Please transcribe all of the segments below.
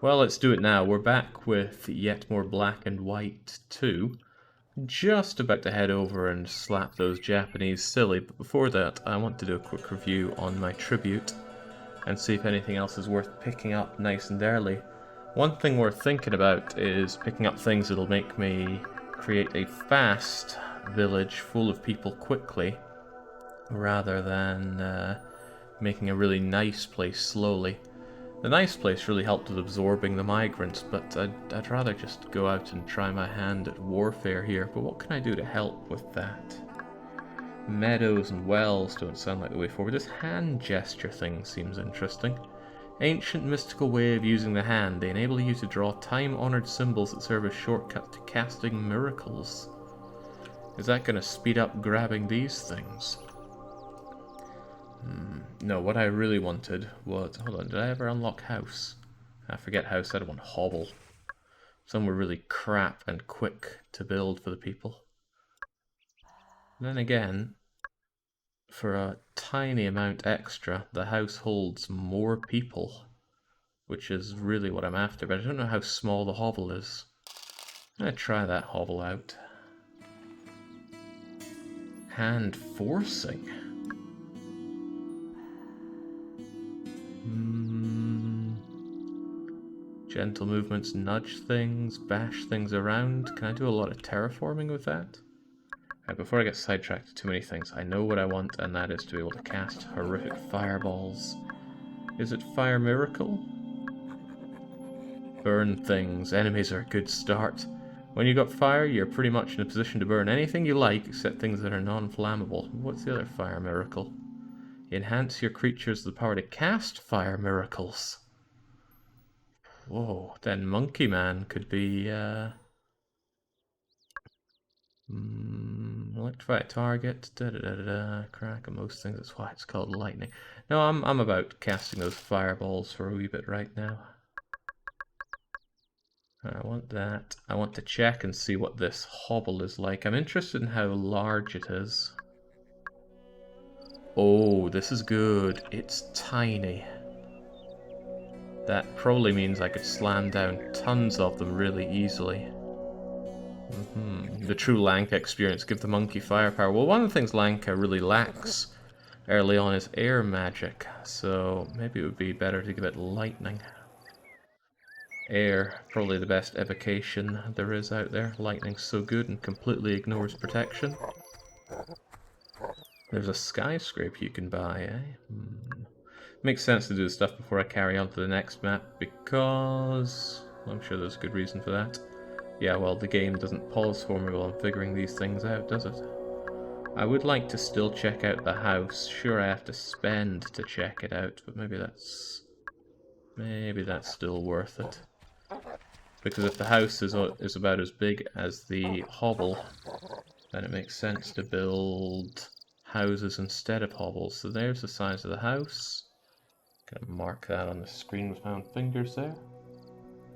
Well, let's do it now. We're back with yet more Black and White 2. Just about to head over and slap those Japanese silly, but before that I want to do a quick review on my tribute and see if anything else is worth picking up nice and early. One thing worth thinking about is picking up things that'll make me create a fast village full of people quickly, rather than making a really nice place slowly. The nice place really helped with absorbing the migrants, but I'd rather just go out and try my hand at warfare here. But what can I do to help with that? Meadows and wells don't sound like the way forward. This hand gesture thing seems interesting. Ancient mystical way of using the hand. They enable you to draw time-honored symbols that serve as shortcut to casting miracles. Is that going to speed up grabbing these things? No, what I really wanted was... Hold on, did I ever unlock house? I forget house, I don't want hobble. Some were really crap and quick to build for the people. Then again, for a tiny amount extra, the house holds more people, which is really what I'm after, but I don't know how small the hovel is. I'm gonna try that hovel out. Hand forcing. Gentle movements, nudge things, bash things around. Can I do a lot of terraforming with that? Right, before I get sidetracked to too many things, I know what I want, and that is to be able to cast horrific fireballs. Is it Fire Miracle? Burn things. Enemies are a good start. When you got fire, you're pretty much in a position to burn anything you like, except things that are non-flammable. What's the other Fire Miracle? Enhance your creatures with the power to cast Fire Miracles. Whoa, then Monkey Man could be, electrify a target, crack on most things, that's why it's called lightning. No, I'm about casting those fireballs for a wee bit right now. I want that. I want to check and see what this hobble is like. I'm interested in how large it is. Oh, this is good. It's tiny. That probably means I could slam down tons of them really easily. The true Lanka experience, give the monkey firepower. Well, one of the things Lanka really lacks early on is air magic, so maybe it would be better to give it lightning. Air, probably the best evocation there is out there. Lightning's so good and completely ignores protection. There's a skyscraper you can buy, eh? Makes sense to do this stuff before I carry on to the next map, because... I'm sure there's a good reason for that. Yeah, well, the game doesn't pause for me while I'm figuring these things out, does it? I would like to still check out the house. Sure, I have to spend to check it out, but maybe that's still worth it. Because if the house is about as big as the hovel, then it makes sense to build houses instead of hovels. So there's the size of the house. Gonna mark that on the screen with my own fingers there.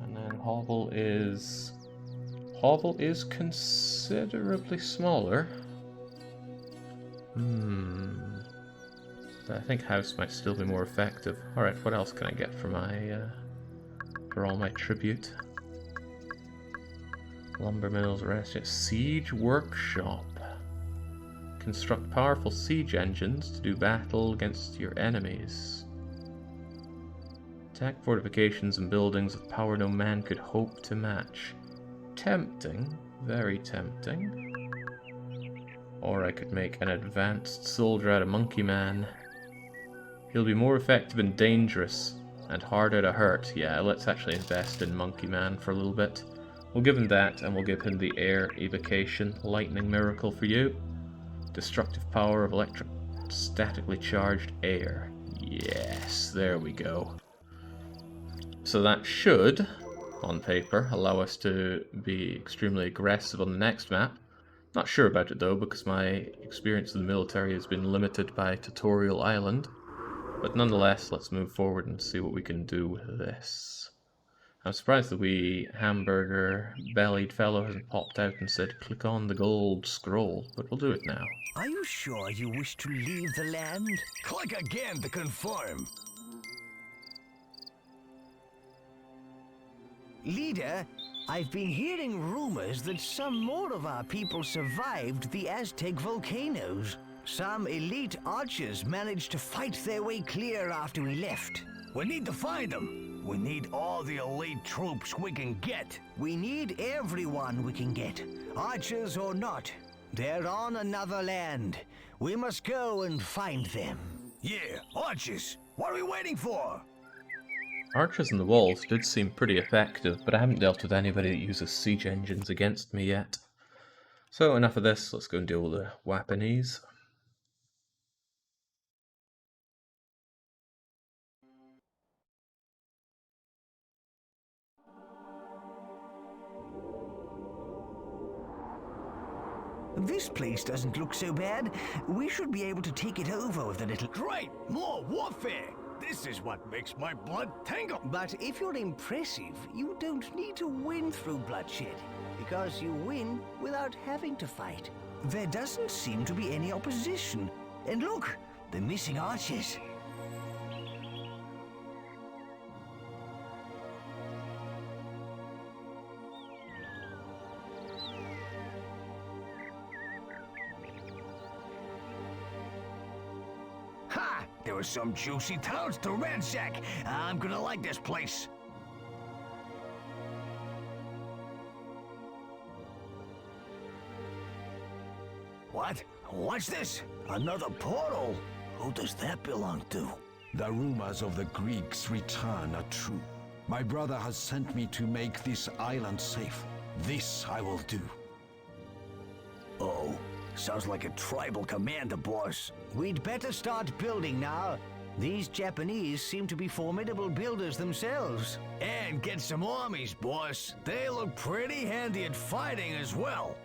And then hovel is considerably smaller. But I think house might still be more effective. Alright, what else can I get for my for all my tribute? Lumber mills, rest, siege workshop. Construct powerful siege engines to do battle against your enemies. Attack fortifications and buildings with power no man could hope to match. Tempting, very tempting. Or I could make an advanced soldier out of Monkey Man. He'll be more effective and dangerous, and harder to hurt. Yeah, let's actually invest in Monkey Man for a little bit. We'll give him that, and we'll give him the air evocation. Lightning miracle for you. Destructive power of statically charged air. Yes, there we go. So that should, on paper, allow us to be extremely aggressive on the next map. Not sure about it though, because my experience in the military has been limited by Tutorial Island. But nonetheless, let's move forward and see what we can do with this. I'm surprised the wee hamburger-bellied fellow hasn't popped out and said, click on the gold scroll, but we'll do it now. Are you sure you wish to leave the land? Click again to confirm. Leader, I've been hearing rumors that some more of our people survived the Aztec volcanoes. Some elite archers managed to fight their way clear after we left. We need to find them. We need all the elite troops we can get. We need everyone we can get, archers or not. They're on another land. We must go and find them. Yeah, archers. What are we waiting for? Archers in the walls did seem pretty effective, but I haven't dealt with anybody that uses siege engines against me yet. So enough of this, let's go and deal with the Japanese. This place doesn't look so bad. We should be able to take it over with a little... Great! More warfare! This is what makes my blood tingle! But if you're impressive, you don't need to win through bloodshed, because you win without having to fight. There doesn't seem to be any opposition. And look, the missing archers. Ha! There are some juicy towns to ransack. I'm gonna like this place. What? What's this? Another portal? Who does that belong to? The rumors of the Greeks' return are true. My brother has sent me to make this island safe. This I will do. Oh, sounds like a tribal commander, boss. We'd better start building now. These Japanese seem to be formidable builders themselves. And get some armies, boss. They look pretty handy at fighting as well.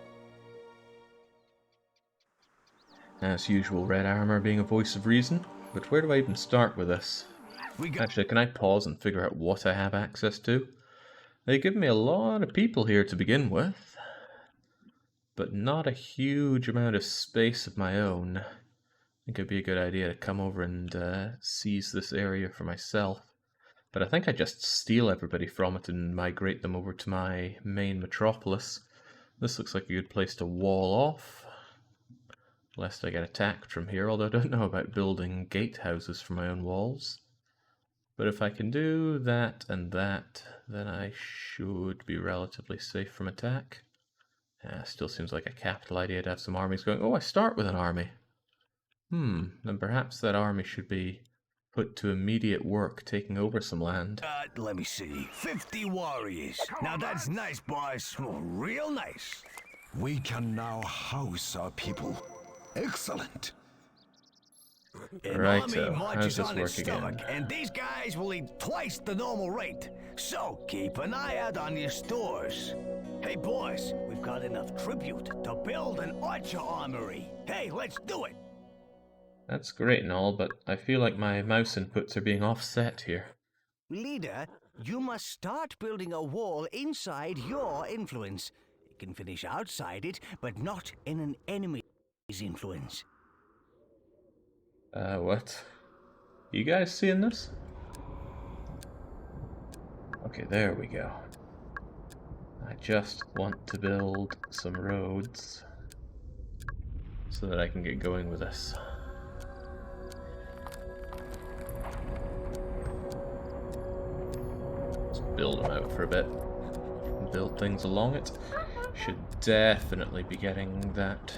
As usual, red armor being a voice of reason. But where do I even start with this? Actually, can I pause and figure out what I have access to? They give me a lot of people here to begin with, but not a huge amount of space of my own. I think it'd be a good idea to come over and seize this area for myself. But I think I just steal everybody from it and migrate them over to my main metropolis. This looks like a good place to wall off, lest I get attacked from here, although I don't know about building gatehouses for my own walls. But if I can do that and that, then I should be relatively safe from attack. Still seems like a capital idea to have some armies going. Oh, I start with an army. Then perhaps that army should be put to immediate work taking over some land. Let me see. 50 warriors. Now that's nice, boss. Real nice. We can now house our people. Excellent. Righto, how's this work again? And these guys will eat twice the normal rate. So keep an eye out on your stores. Hey boys, we've got enough tribute to build an archer armory. Hey, let's do it. That's great and all, but I feel like my mouse inputs are being offset here. Leader, you must start building a wall inside your influence. You can finish outside it, but not in an enemy's influence. What? You guys seeing this? Okay, there we go. I just want to build some roads so that I can get going with this. Let's build them out for a bit. Build things along it. Should definitely be getting that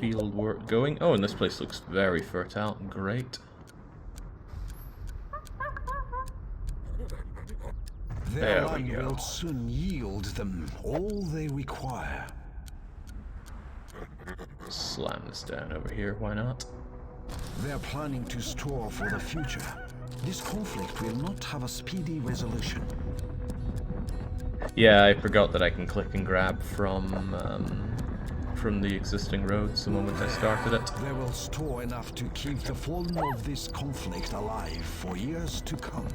field work going. Oh, and this place looks very fertile. Great. Their land will soon yield them all they require. Slam this down over here, why not? They're planning to store for the future. This conflict will not have a speedy resolution. Yeah, I forgot that I can click and grab from the existing roads the moment I started it. They will store enough to keep the fallen of this conflict alive for years to come.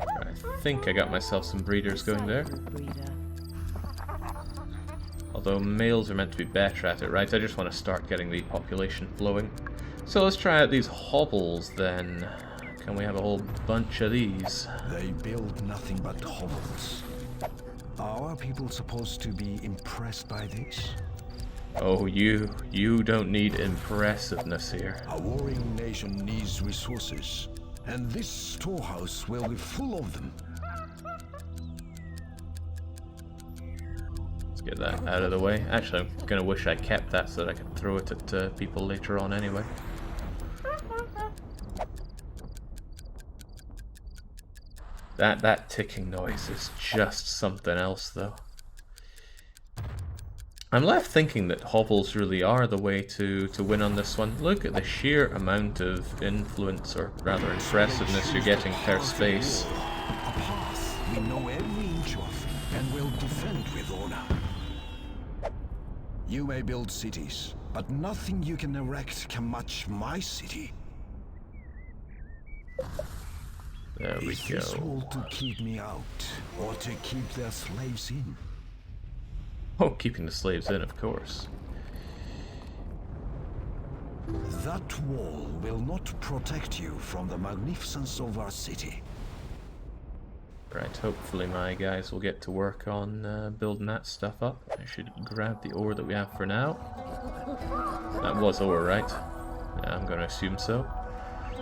I think I got myself some breeders going there. Although males are meant to be better at it, right? I just want to start getting the population flowing. So let's try out these hovels then. Can we have a whole bunch of these? They build nothing but hovels. Are our people supposed to be impressed by this? Oh, you don't need impressiveness here. A warring nation needs resources, and this storehouse will be full of them. Let's get that out of the way. Actually, I'm gonna wish I kept that so that I could throw it at people later on anyway. That ticking noise is just something else, though. I'm left thinking that hovels really are the way to win on this one. Look at the sheer amount of influence, or rather impressiveness, you're getting per space. A path we know every inch of, and will defend with honor. You may build cities, but nothing you can erect can match my city. There we Is this go. wall to keep me out, or to keep their slaves in? Oh, keeping the slaves in, of course. That wall will not protect you from the magnificence of our city. Right, hopefully my guys will get to work on building that stuff up. I should grab the ore that we have for now. That was ore, right? Yeah, I'm going to assume so.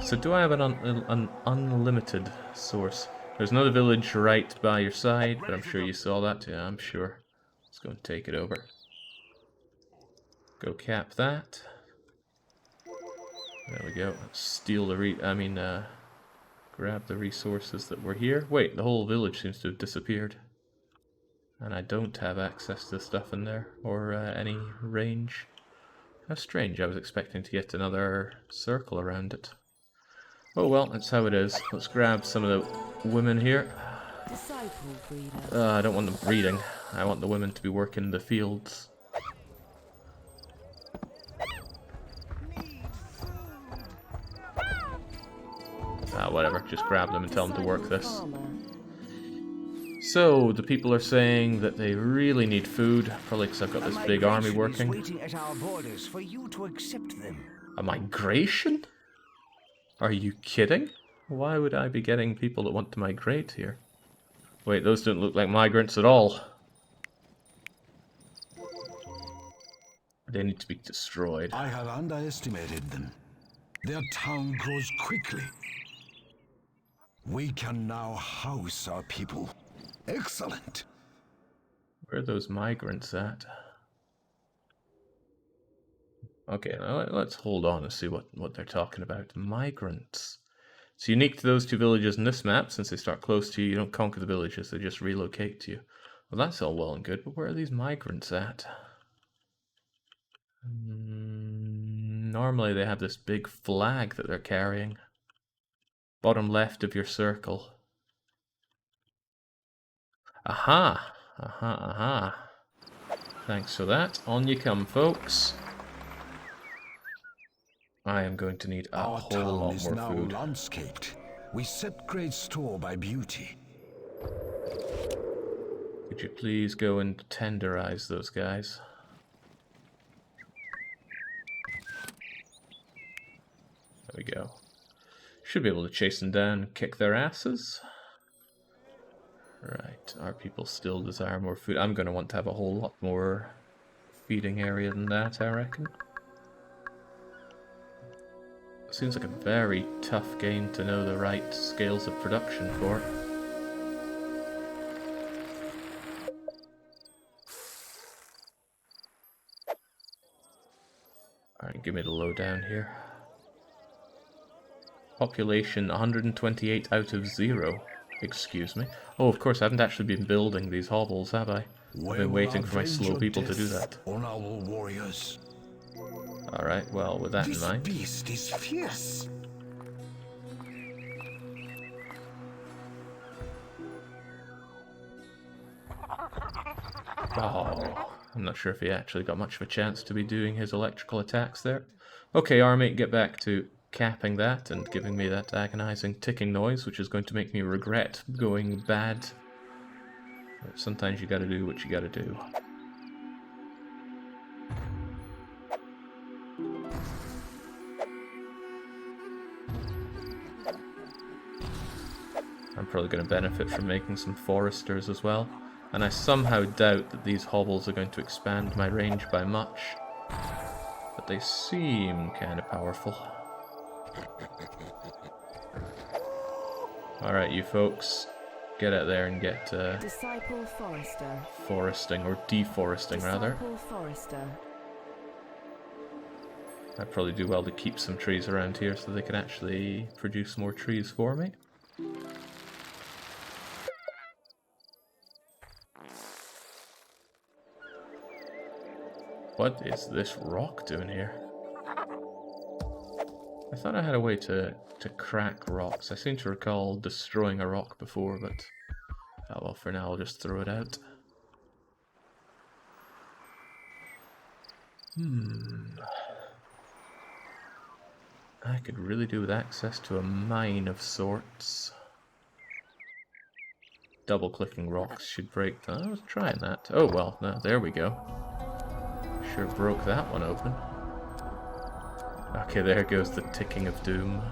So do I have an unlimited source? There's another village right by your side, but I'm sure you saw that. Yeah, I'm sure. Let's go and take it over. Go cap that. There we go. Steal the grab the resources that were here. Wait, the whole village seems to have disappeared. And I don't have access to stuff in there, or any range. How strange, I was expecting to get another circle around it. Oh well, that's how it is. Let's grab some of the women here. I don't want them breeding. I want the women to be working the fields. Whatever, just grab them and tell them to work this. So, the people are saying that they really need food, probably because I've got this big army working. Waiting at our borders for you to accept them. A migration? Are you kidding? Why would I be getting people that want to migrate here? Wait, those don't look like migrants at all. They need to be destroyed. I have underestimated them. Their town grows quickly. We can now house our people. Excellent. Where are those migrants at? Okay, now let's hold on and see what they're talking about. Migrants. It's unique to those two villages in this map. Since they start close to you, you don't conquer the villages, they just relocate to you. Well, that's all well and good, but where are these migrants at? Normally they have this big flag that they're carrying. Bottom left of your circle. Aha! Aha, aha. Thanks for that. On you come, folks. I am going to need a whole lot more now food. Landscaped. We set great store by beauty. Could you please go and tenderize those guys? There we go. Should be able to chase them down and kick their asses. Right, our people still desire more food. I'm going to want to have a whole lot more feeding area than that, I reckon. Seems like a very tough game to know the right scales of production for. Alright, give me the lowdown here. Population 128 out of 0. Excuse me. Oh, of course, I haven't actually been building these hovels, have I? I've been waiting for my slow people to do that. On our warriors. Alright, well, with that in mind. This beast is fierce. Oh, I'm not sure if he actually got much of a chance to be doing his electrical attacks there. Okay, army, get back to capping that and giving me that agonizing ticking noise, which is going to make me regret going bad. But sometimes you gotta do what you gotta do. probably going to benefit from making some foresters as well. And I somehow doubt that these hobbles are going to expand my range by much. But they seem kind of powerful. Alright, you folks. Get out there and get Disciple Forester. foresting, or deforesting rather. Disciple Forester. I'd probably do well to keep some trees around here so they can actually produce more trees for me. What is this rock doing here? I thought I had a way to crack rocks. I seem to recall destroying a rock before, but oh well, for now I'll just throw it out. I could really do with access to a mine of sorts. Double-clicking rocks should break them. I was trying that. Oh well, no, there we go. Sure broke that one open. Okay, there goes the ticking of doom.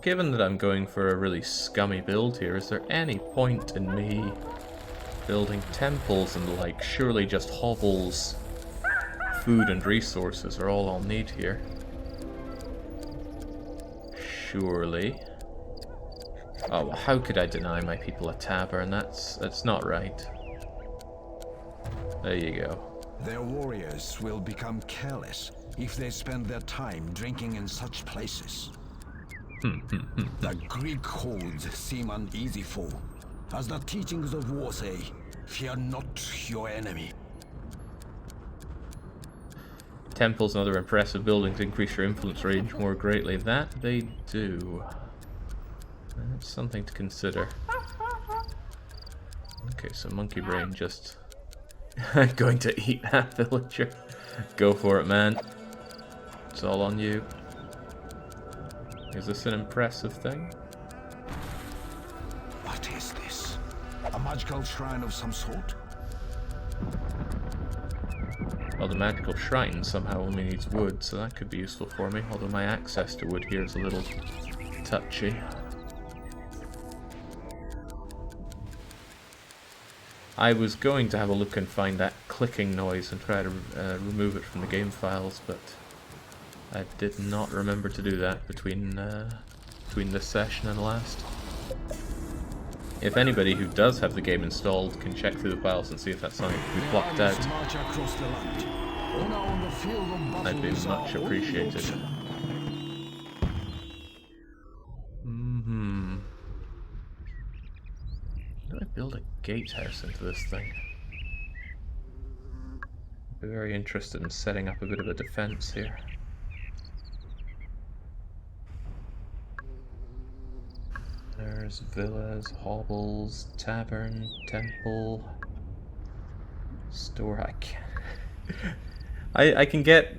Given that I'm going for a really scummy build here, is there any point in me building temples and the like? Surely just hovels, food and resources are all I'll need here. Surely. Oh, well, how could I deny my people a tavern? That's not right. There you go. Their warriors will become careless if they spend their time drinking in such places. The Greek hordes seem an easy foe. As the teachings of war say, fear not your enemy. Temples and other impressive buildings increase your influence range more greatly. That they do. That's something to consider. Okay, so Monkey Brain just going to eat that villager. Go for it, man. It's all on you. Is this an impressive thing? What is this? A magical shrine of some sort? Well, the magical shrine somehow only needs wood, so that could be useful for me, although my access to wood here is a little touchy. I was going to have a look and find that clicking noise and try to remove it from the game files, but I did not remember to do that between this session and the last. If anybody who does have the game installed can check through the files and see if that's something to be blocked out, I'd be much appreciated. How do I build a gatehouse into this thing? I'd be very interested in setting up a bit of a defense here. There's villas, hovels, tavern, temple, store. I can get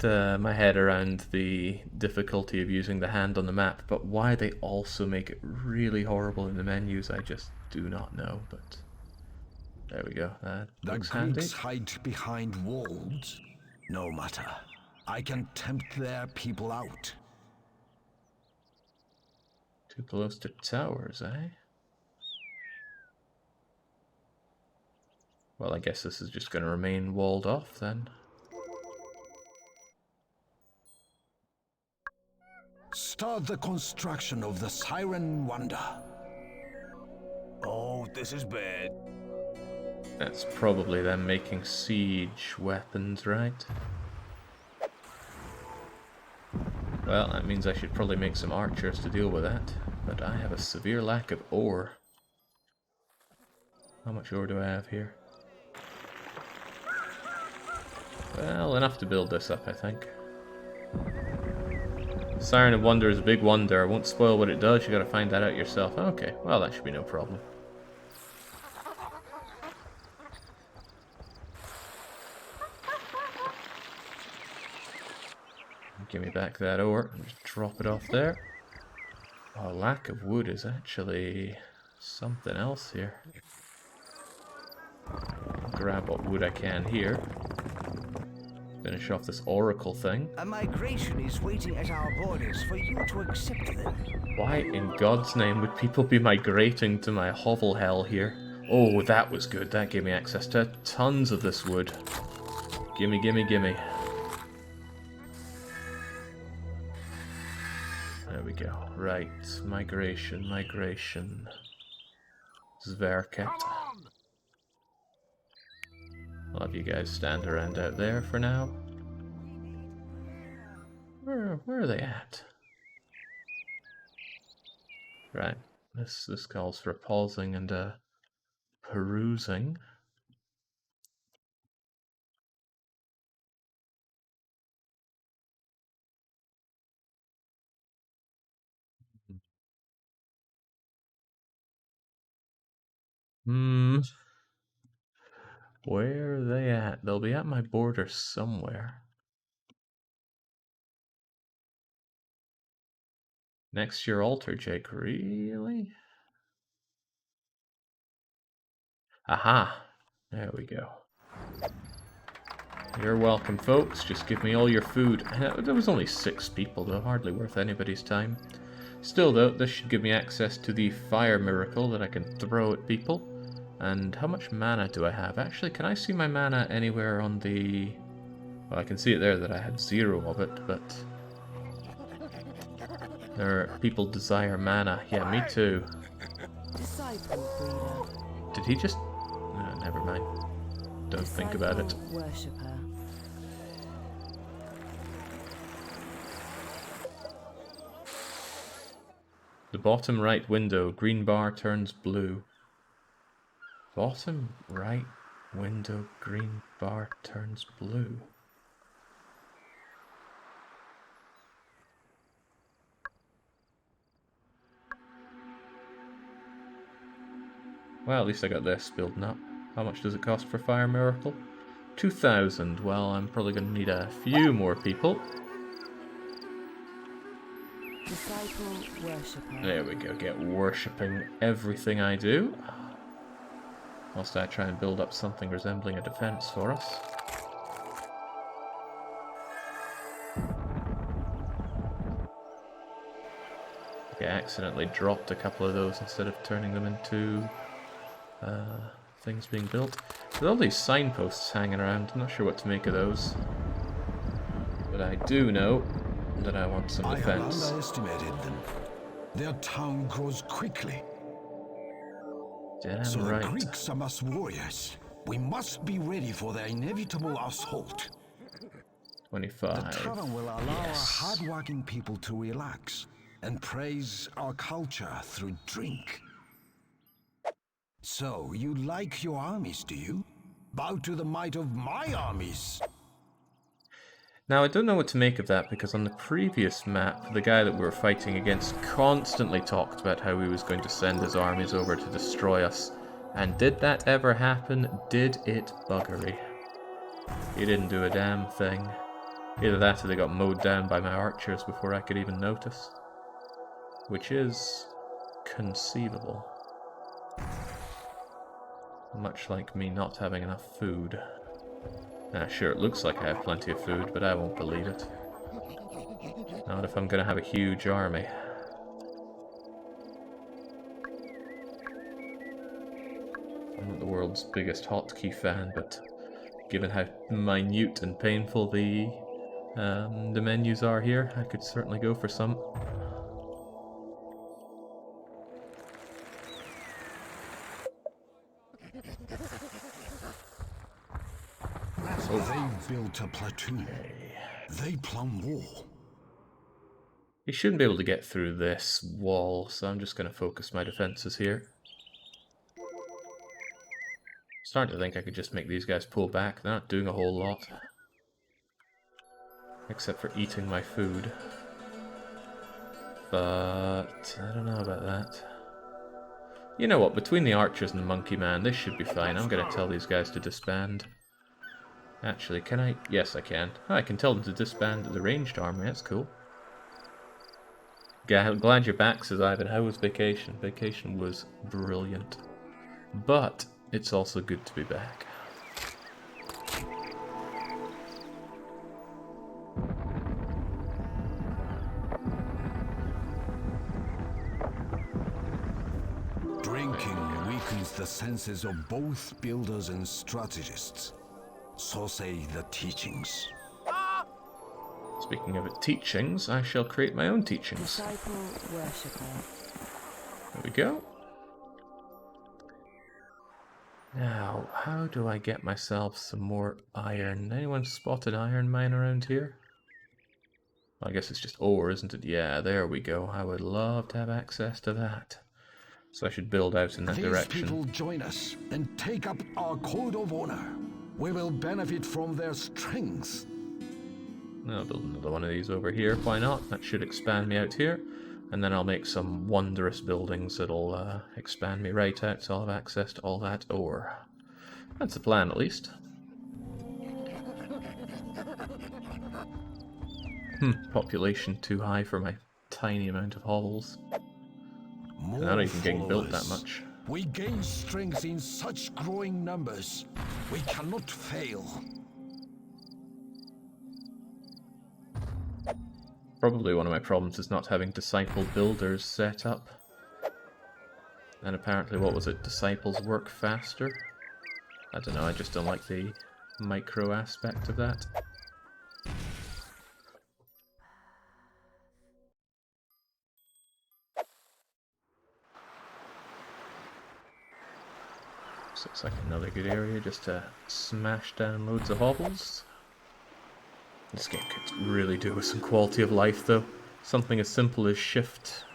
my head around the difficulty of using the hand on the map, but why they also make it really horrible in the menus, I just do not know. But there we go. That looks handy. The Greeks hide behind walls. No matter. I can tempt their people out. Too close to towers, eh? Well, I guess this is just going to remain walled off then. Start the construction of the Siren Wonder. Oh, this is bad. That's probably them making siege weapons, right? Well, that means I should probably make some archers to deal with that, but I have a severe lack of ore. How much ore do I have here? Well, enough to build this up, I think. Siren of Wonder is a big wonder. I won't spoil what it does, you gotta find that out yourself. Okay, well that should be no problem. Give me back that ore. Just drop it off there. Oh, lack of wood is actually something else here. I'll grab what wood I can here. Finish off this oracle thing. A migration is waiting at our borders for you to accept them. Why in God's name would people be migrating to my hovel hell here? Oh, that was good. That gave me access to tons of this wood. Gimme, gimme, gimme. There we go. Right. Migration, migration. Zverket. I'll have you guys stand around out there for now. Where are they at? Right. This calls for pausing and perusing. Where are they at? They'll be at my border somewhere. Next to your altar, Jake. Really? Aha! There we go. You're welcome, folks. Just give me all your food. There was only 6 people, though. Hardly worth anybody's time. Still, though, this should give me access to the fire miracle that I can throw at people. And how much mana do I have? Actually, can I see my mana anywhere on the... Well, I can see it there that I had 0 of it, but... People desire mana. Yeah, me too. Disciple breeder. Did he just... never mind. Don't think about it. Worshipper. The bottom right window, green bar turns blue. Bottom right window, green bar turns blue. Well, at least I got this building up. How much does it cost for Fire Miracle? 2,000. Well, I'm probably going to need a few more people. Disciple worshipper. There we go, get worshipping everything I do. Whilst I try and build up something resembling a defense for us. Okay, I accidentally dropped a couple of those instead of turning them into things being built. With all these signposts hanging around, I'm not sure what to make of those. But I do know that I want some defense. I have underestimated them. Their town grows quickly. Damn So right. the Greeks are mass warriors. We must be ready for their inevitable assault. 25. The tavern will allow our hard-working people to relax and praise our culture through drink. So, you like your armies, do you? Bow to the might of my armies! Now, I don't know what to make of that, because on the previous map, the guy that we were fighting against constantly talked about how he was going to send his armies over to destroy us. And did that ever happen? Did it buggery? He didn't do a damn thing. Either that or they got mowed down by my archers before I could even notice. Which is conceivable. Much like me not having enough food. Sure, it looks like I have plenty of food, but I won't believe it. Not if I'm going to have a huge army. I'm not the world's biggest hotkey fan, but given how minute and painful the menus are here, I could certainly go for some. They built a platoon. They plan war. He shouldn't be able to get through this wall, so I'm just going to focus my defenses here. Starting to think I could just make these guys pull back. They're not doing a whole lot. Except for eating my food. But I don't know about that. You know what, between the archers and the monkey man, this should be fine. I'm going to tell these guys to disband. Actually, can I? Yes, I can. Oh, I can tell them to disband the ranged army, that's cool. Glad you're back, says Ivan. How was vacation? Vacation was brilliant. But it's also good to be back. Drinking weakens the senses of both builders and strategists. So say the teachings. Speaking of teachings, I shall create my own teachings. Disciple worshipper. There we go. Now, how do I get myself some more iron? Anyone spotted iron mine around here? I guess it's just ore, isn't it? Yeah, there we go. I would love to have access to that. So I should build out in that direction. These people join us and take up our code of honor. We will benefit from their strength. I'll build another one of these over here. Why not? That should expand me out here. And then I'll make some wondrous buildings that'll expand me right out, so I'll have access to all that ore. That's the plan, at least. Population too high for my tiny amount of hovels. They're not even getting built that much. We gain strength in such growing numbers. We cannot fail. Probably one of my problems is not having disciple builders set up. And apparently, what was it? Disciples work faster? I don't know, I just don't like the micro aspect of that. So it's like another good area just to smash down loads of hovels. This game could really do with some quality of life, though. Something as simple as shift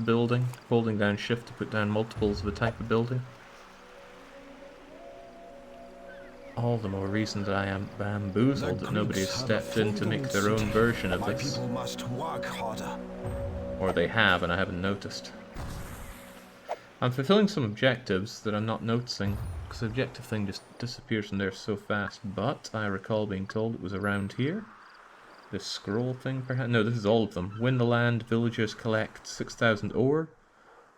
building, holding down shift to put down multiples of a type of building. All the more reason that I am bamboozled that nobody has stepped in to make their own version of this. People must work harder. Or they have, and I haven't noticed. I'm fulfilling some objectives that I'm not noticing, because the objective thing just disappears from there so fast, but I recall being told it was around here. This scroll thing, perhaps? No, this is all of them. Win the land, villagers collect 6,000 ore,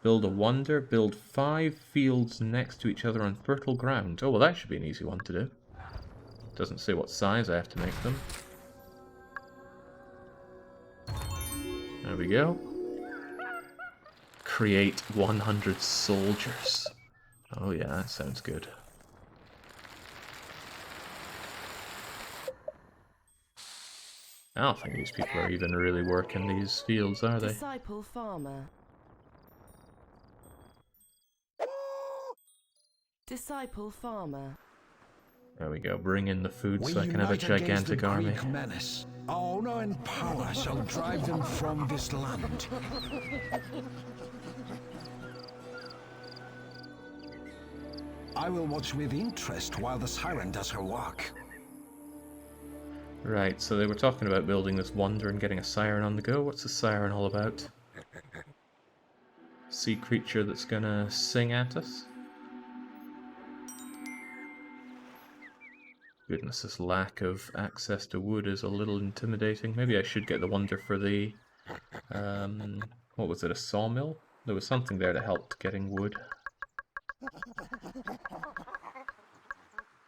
build a wonder, build 5 fields next to each other on fertile ground. Oh, well that should be an easy one to do. Doesn't say what size I have to make them. There we go. Create 100 soldiers. Oh yeah, that sounds good. I don't think these people are even really working these fields, are they? Disciple farmer. Disciple farmer. There we go, bring in the food so I can have a gigantic army. Menace. Our honor and power shall drive them from this land. I will watch with interest while the siren does her work. Right, so they were talking about building this wonder and getting a siren on the go. What's the siren all about? Sea creature that's gonna sing at us? Goodness, this lack of access to wood is a little intimidating. Maybe I should get the wonder for the... what was it, a sawmill? There was something there that helped getting wood.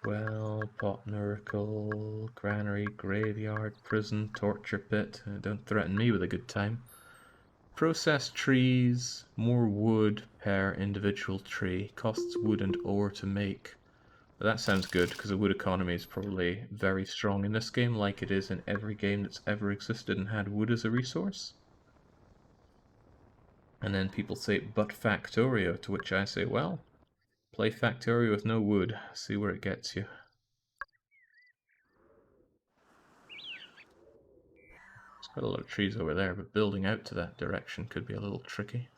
Well, pot miracle, granary, graveyard, prison, torture pit. Don't threaten me with a good time. Process trees, more wood per individual tree. Costs wood and ore to make. But that sounds good, because the wood economy is probably very strong in this game, like it is in every game that's ever existed and had wood as a resource. And then people say, but Factorio, to which I say, well, play Factorio with no wood, see where it gets you. It's got a lot of trees over there, but building out to that direction could be a little tricky.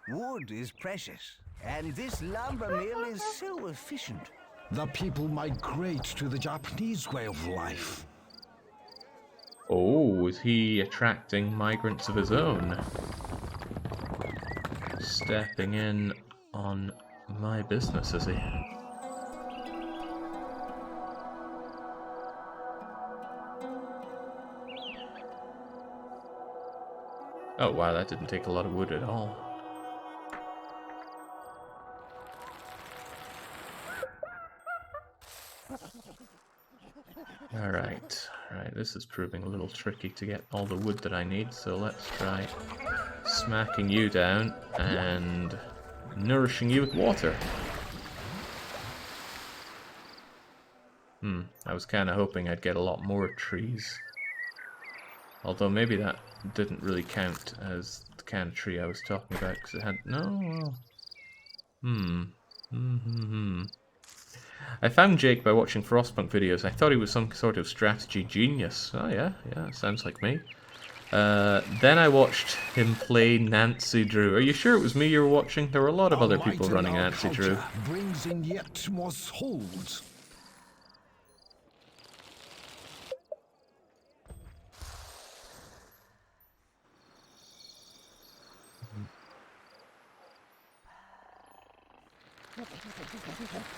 Wood is precious, and this lumber mill is so efficient. The people migrate to the Japanese way of life. Oh, is he attracting migrants of his own? Stepping in on my business, is he? Oh wow, that didn't take a lot of wood at all. Alright, this is proving a little tricky to get all the wood that I need, so let's try smacking you down and nourishing you with water. I was kind of hoping I'd get a lot more trees. Although maybe that didn't really count as the kind of tree I was talking about, because it had... No, I found Jake by watching Frostpunk videos. I thought he was some sort of strategy genius. Oh yeah, sounds like me. Then I watched him play Nancy Drew. Are you sure it was me you were watching? There were a lot of other people running Nancy Drew. Brings in yet more souls.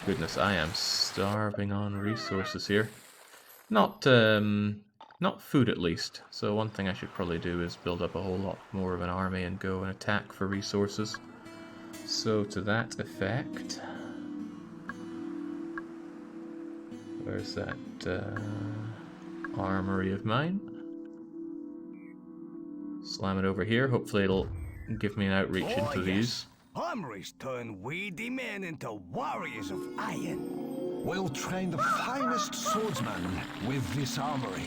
Goodness, I am starving on resources here. Not food at least. So one thing I should probably do is build up a whole lot more of an army and go and attack for resources. So to that effect, where's that armory of mine? Slam it over here. Hopefully it'll give me an outreach into these. Armories turn weedy men into warriors of iron. We'll train the finest swordsman with this armory.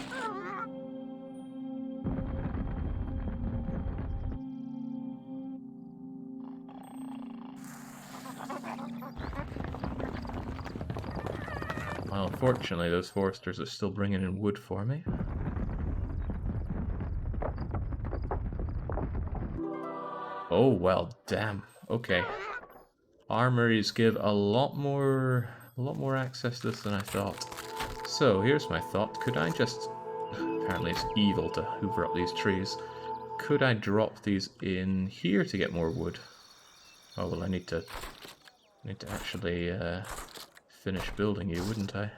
Well, unfortunately, those foresters are still bringing in wood for me. Oh, well, damn. Okay. Armories give a lot more access to this than I thought. So, here's my thought. Could I just... Apparently it's evil to hoover up these trees. Could I drop these in here to get more wood? Oh, well, I need to actually finish building you, wouldn't I?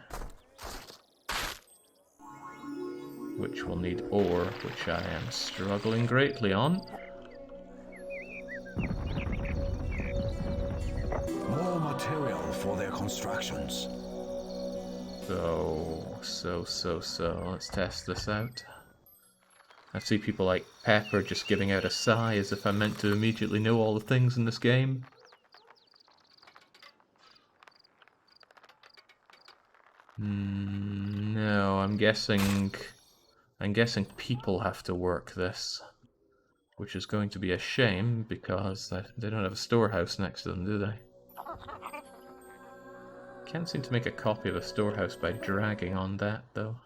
Which will need ore, which I am struggling greatly on. More material for their constructions. So, let's test this out. I see people like Pepper just giving out a sigh as if I'm meant to immediately know all the things in this game. No, I'm guessing people have to work this. Which is going to be a shame, because they don't have a storehouse next to them, do they? Can't seem to make a copy of a storehouse by dragging on that, though.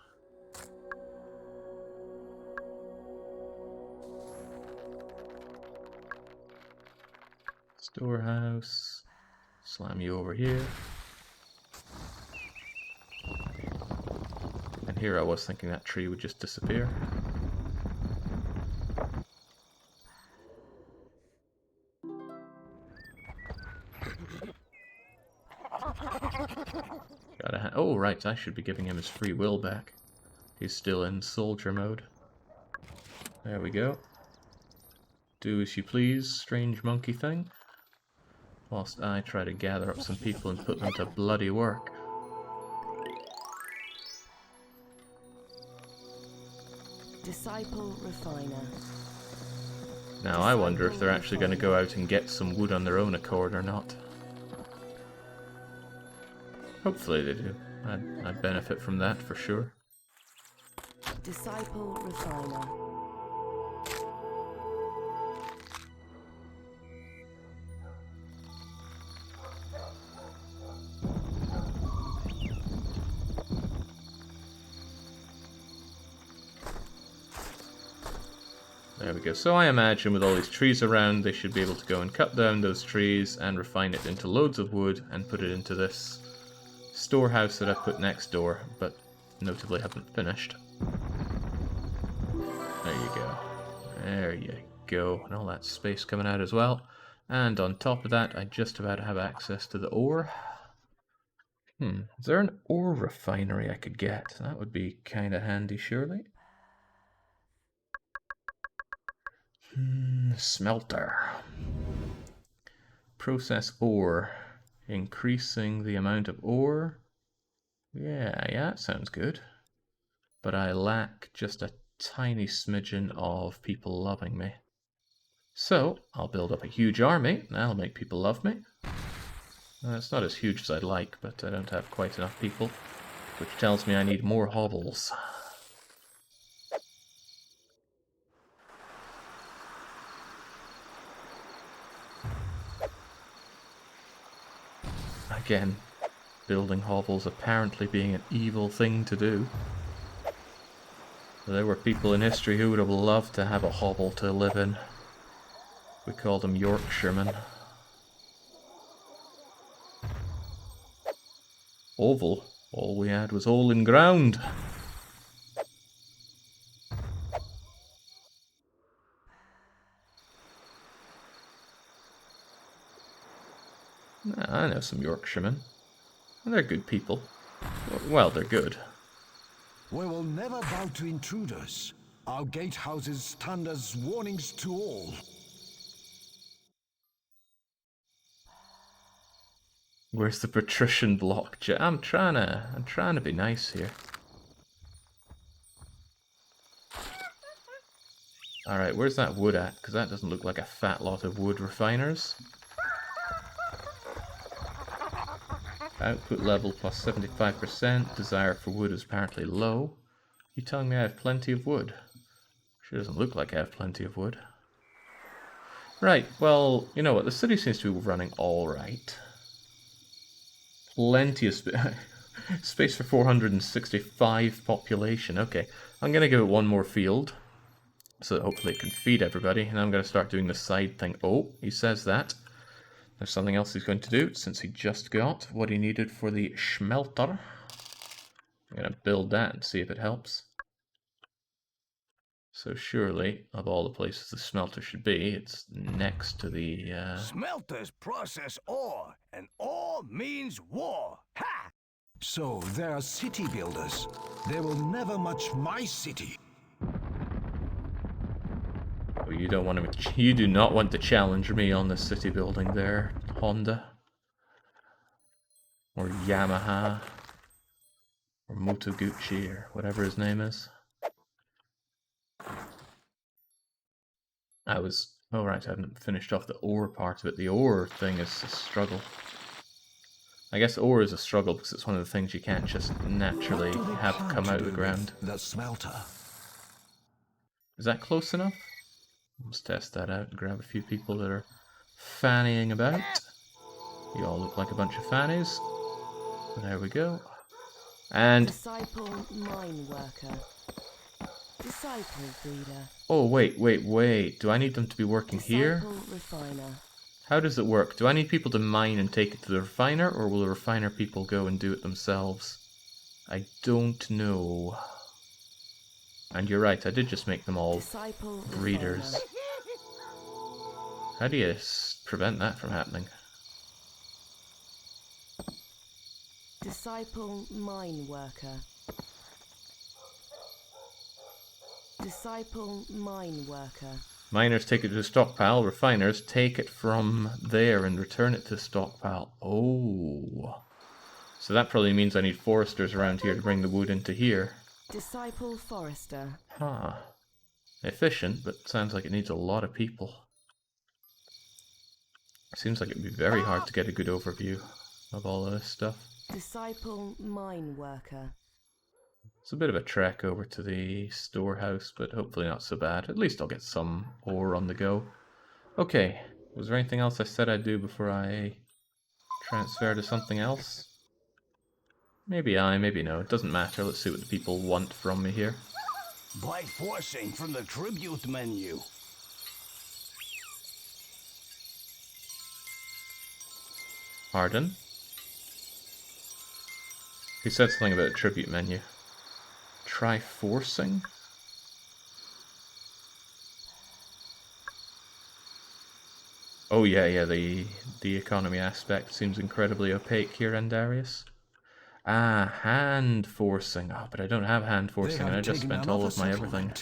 Storehouse. Slam you over here. And here I was thinking that tree would just disappear. Oh, right, I should be giving him his free will back. He's still in soldier mode. There we go. Do as you please, strange monkey thing. Whilst I try to gather up some people and put them to bloody work. Disciple refiner. Now I wonder if they're actually going to go out and get some wood on their own accord or not. Hopefully they do. I'd benefit from that for sure. Disciple refiner. There we go. So I imagine with all these trees around, they should be able to go and cut down those trees and refine it into loads of wood and put it into this storehouse that I put next door, but notably haven't finished. There you go. There you go. And all that space coming out as well. And on top of that, I just about have access to the ore. Is there an ore refinery I could get? That would be kind of handy, surely. Smelter. Process ore. Increasing the amount of ore. Yeah, that sounds good. But I lack just a tiny smidgen of people loving me. So, I'll build up a huge army. That'll make people love me. It's not as huge as I'd like, but I don't have quite enough people. Which tells me I need more hovels. Again, building hovels apparently being an evil thing to do. There were people in history who would have loved to have a hovel to live in. We call them Yorkshiremen. Oval. All we had was hole in ground. I know some Yorkshiremen. They're good people. Well, they're good. We will never bow to intruders. Our gatehouses stand as warnings to all. Where's the patrician block? I'm trying to be nice here. Alright, where's that wood at? Because that doesn't look like a fat lot of wood refiners. Output level plus 75%. Desire for wood is apparently low. You telling me I have plenty of wood? Sure doesn't look like I have plenty of wood. Right, well, you know what? The city seems to be running alright. Plenty of space for 465 population. Okay, I'm going to give it one more field. So that hopefully it can feed everybody. And I'm going to start doing the side thing. Oh, he says that. There's something else he's going to do, since he just got what he needed for the smelter. I'm going to build that and see if it helps. So surely, of all the places the smelter should be, it's next to the... Smelters process ore, and ore means war. Ha! So there are city builders. They will never match my city. Oh, you don't want to... You do not want to challenge me on the city building there, Honda. Or Yamaha. Or Moto Gucci, or whatever his name is. Oh right, I haven't finished off the ore part of it. The ore thing is a struggle. I guess ore is a struggle because it's one of the things you can't just naturally have come out of the ground. The smelter. Is that close enough? Let's test that out and grab a few people that are fannying about. You all look like a bunch of fannies. There we go. And... Disciple mine worker. Disciple breeder. Oh, wait. Do I need them to be working here? Disciple refiner. How does it work? Do I need people to mine and take it to the refiner, or will the refiner people go and do it themselves? I don't know. And you're right, I did just make them all Disciple breeders. refiner. How do you prevent that from happening? Disciple mine worker. Disciple mine worker. Miners take it to the stockpile, refiners take it from there and return it to the stockpile. Oh. So that probably means I need foresters around here to bring the wood into here. Disciple forester. Huh. Efficient, but sounds like it needs a lot of people. Seems like it'd be very hard to get a good overview of all of this stuff. Disciple mine worker. It's a bit of a trek over to the storehouse, but hopefully not so bad. At least I'll get some ore on the go. Okay, was there anything else I said I'd do before I transfer to something else? Maybe maybe no. It doesn't matter. Let's see what the people want from me here. By forcing from the tribute menu. Pardon? He said something about a tribute menu. Try forcing? Oh yeah, the economy aspect seems incredibly opaque here, Endarius. Ah, hand forcing. Oh, but I don't have hand forcing and I just spent all of my everything.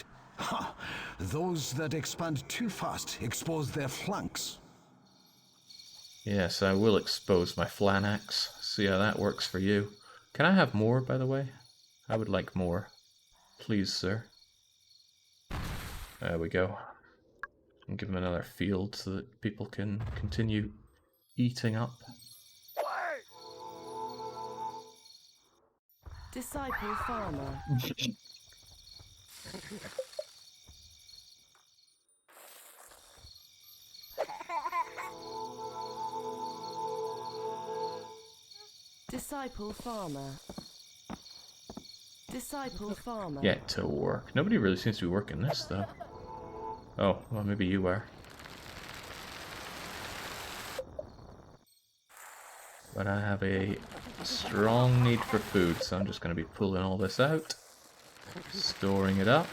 Those that expand too fast expose their flanks. Yes, I will expose my flanax. See how that works for you. Can I have more, by the way? I would like more. Please, sir. There we go. And give him another field so that people can continue eating up. Disciple farmer. Disciple farmer. Disciple farmer. Get to work. Nobody really seems to be working this, though. Oh, well, maybe you are. But I have a strong need for food, so I'm just going to be pulling all this out. Storing it up.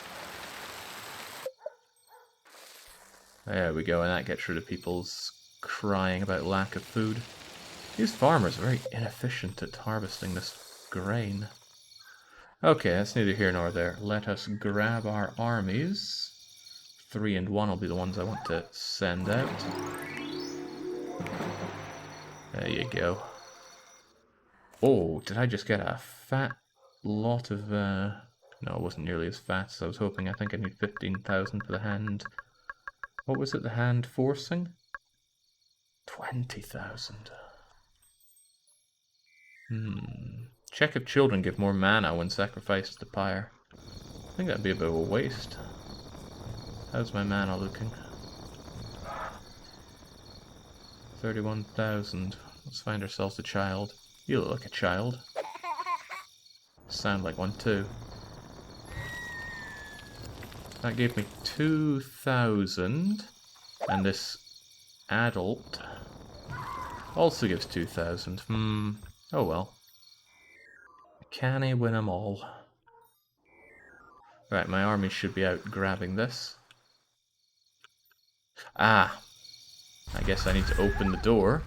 There we go, and that gets rid of people's crying about lack of food. These farmers are very inefficient at harvesting this grain. Okay, that's neither here nor there. Let us grab our armies. 3 and 1 will be the ones I want to send out. There you go. Oh, did I just get a fat lot of... No, it wasn't nearly as fat as I was hoping. I think I need 15,000 for the hand... What was it, the hand forcing? 20,000. Check if children give more mana when sacrificed to pyre. I think that'd be a bit of a waste. How's my mana looking? 31,000. Let's find ourselves a child. You look like a child. Sound like one too. That gave me 2,000. And this adult also gives 2,000. Oh well. Can he win them all? Right, my army should be out grabbing this. Ah! I guess I need to open the door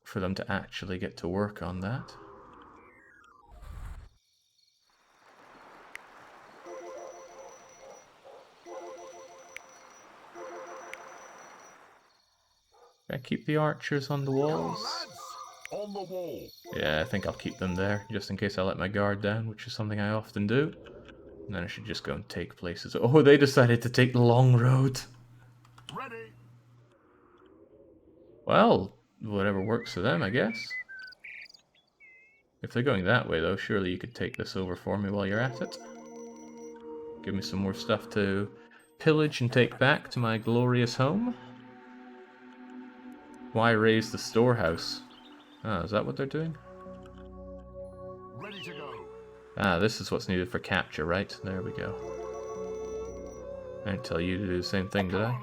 for them to actually get to work on that. Can I keep the archers on the walls? On the wall. Yeah, I think I'll keep them there, just in case I let my guard down, which is something I often do. And then I should just go and take places. Oh, they decided to take the long road. Ready. Well, whatever works for them, I guess. If they're going that way, though, surely you could take this over for me while you're at it. Give me some more stuff to pillage and take back to my glorious home. Why raise the storehouse? Ah, is that what they're doing? Ready to go. Ah, this is what's needed for capture, right? There we go. I didn't tell you to do the same thing, did I?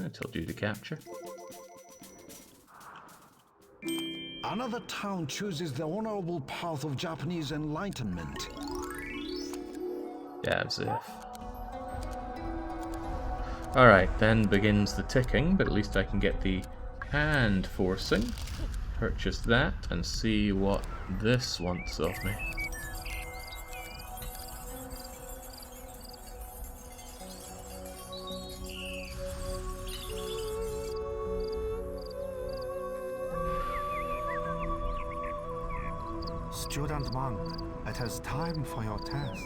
I told you to capture. Another town chooses the honorable path of Japanese enlightenment. Yeah, as if. Alright, then begins the ticking, but at least I can get the hand forcing. Purchase that and see what this wants of me. Student monk, it is time for your test.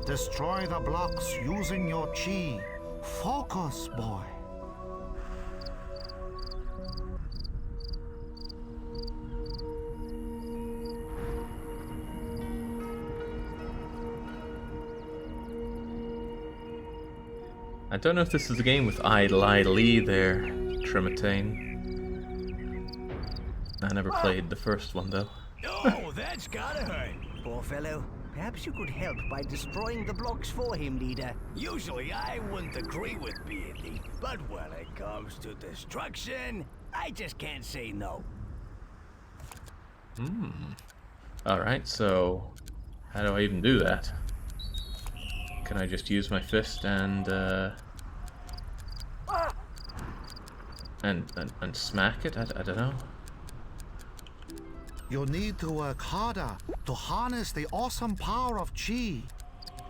Destroy the blocks using your chi. Focus, boy. I don't know if this is a game with idly there, Trimatane. I never played the first one though. Oh, that's gotta hurt. Poor fellow. Perhaps you could help by destroying the blocks for him, leader. Usually I wouldn't agree with piety, but when it comes to destruction, I just can't say no. Alright, so how do I even do that? Can I just use my fist and smack it? I don't know. You'll need to work harder to harness the awesome power of Qi.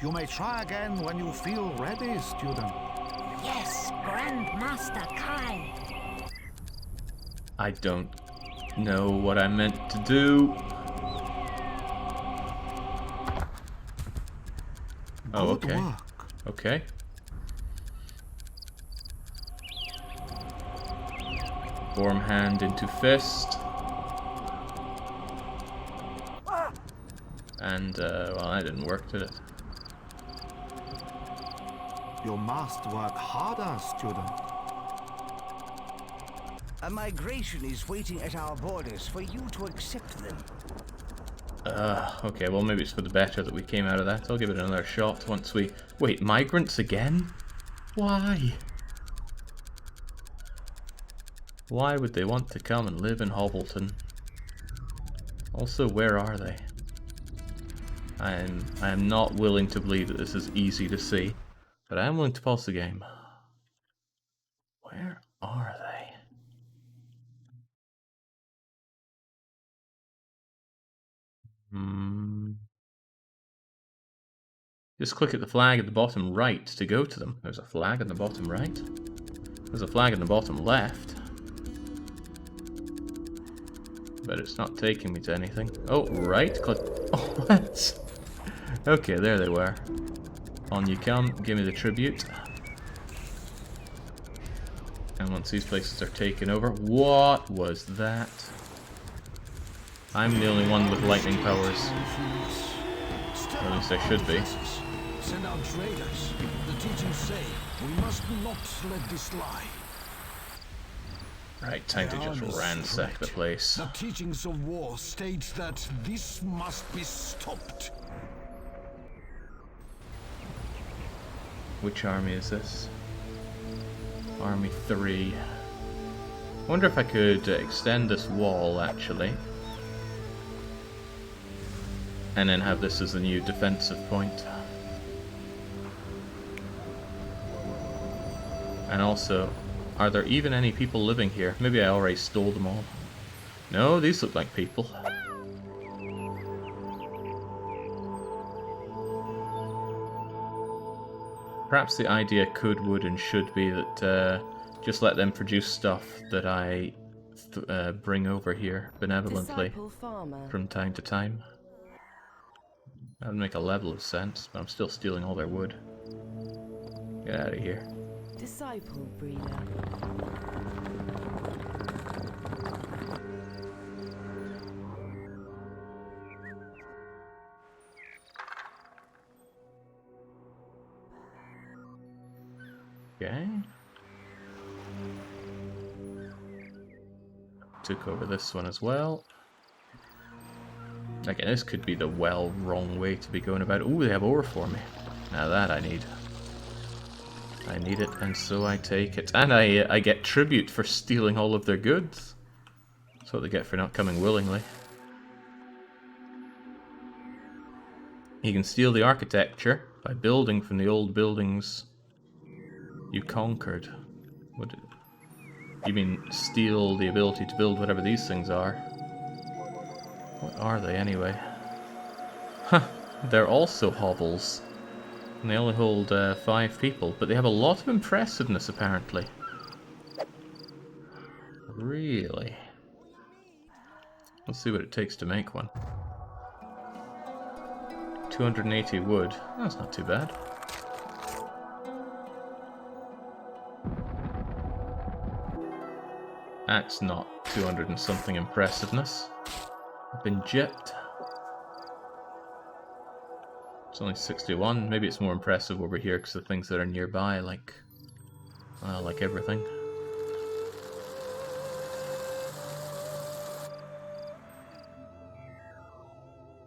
You may try again when you feel ready, student. Yes, Grandmaster Kai. I don't know what I meant to do. Oh, Good okay. work. Okay. Form hand into fist. And, well, that didn't work, did it? You must work harder, student. A migration is waiting at our borders for you to accept them. Okay, well maybe it's for the better that we came out of that. I'll give it another shot once we... Wait, migrants again? Why? Why would they want to come and live in Hobbleton? Also, where are they? I am not willing to believe that this is easy to see, but I am willing to pause the game. Where are they? Just click at the flag at the bottom right to go to them. There's a flag on the bottom right. There's a flag on the bottom left. But it's not taking me to anything. Oh, right click. Oh, what? Okay, there they were. On you come, give me the tribute. And once these places are taken over... What was that? I'm the only one with lightning powers. Or at least I should be. Send out traders. The teachings say we must not let this lie. Right, time to just ransack the place. The teachings of war states that this must be stopped. Which army is this? Army 3. I wonder if I could extend this wall, actually. And then have this as a new defensive point. And also, are there even any people living here? Maybe I already stole them all. No, these look like people. Perhaps the idea could, would, and should be that just let them produce stuff that I bring over here benevolently from time to time. That would make a level of sense, but I'm still stealing all their wood. Get out of here. Disciple breeder. Okay. Took over this one as well. Again, this could be the wrong way to be going about it. Ooh, they have ore for me. Now that I need. I need it, and so I take it. And I get tribute for stealing all of their goods. That's what they get for not coming willingly. You can steal the architecture by building from the old buildings you conquered. What? You mean steal the ability to build whatever these things are? What are they anyway? Huh, they're also hovels. And they only hold 5 people, but they have a lot of impressiveness apparently. Really? Let's see what it takes to make one. 280 wood. That's not too bad. That's not 200 and something impressiveness. I've been gypped. It's only 61. Maybe it's more impressive over here because the things that are nearby, like everything.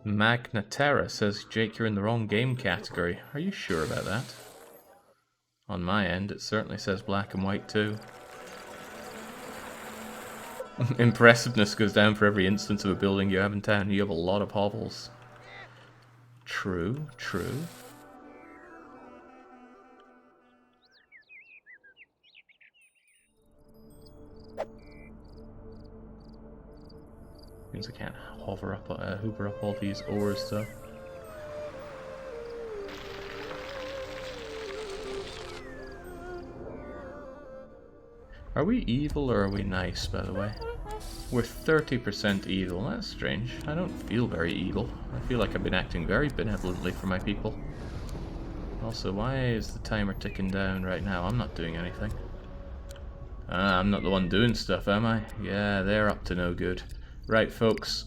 Magna Terra says, Jake, you're in the wrong game category. Are you sure about that? On my end, it certainly says black and white too. Impressiveness goes down for every instance of a building you have in town. You have a lot of hovels. True, true. Means I can't hoover up all these ores though. Are we evil or are we nice, by the way? We're 30% evil. That's strange. I don't feel very evil. I feel like I've been acting very benevolently for my people. Also, why is the timer ticking down right now? I'm not doing anything. I'm not the one doing stuff, am I? Yeah, they're up to no good. Right, folks.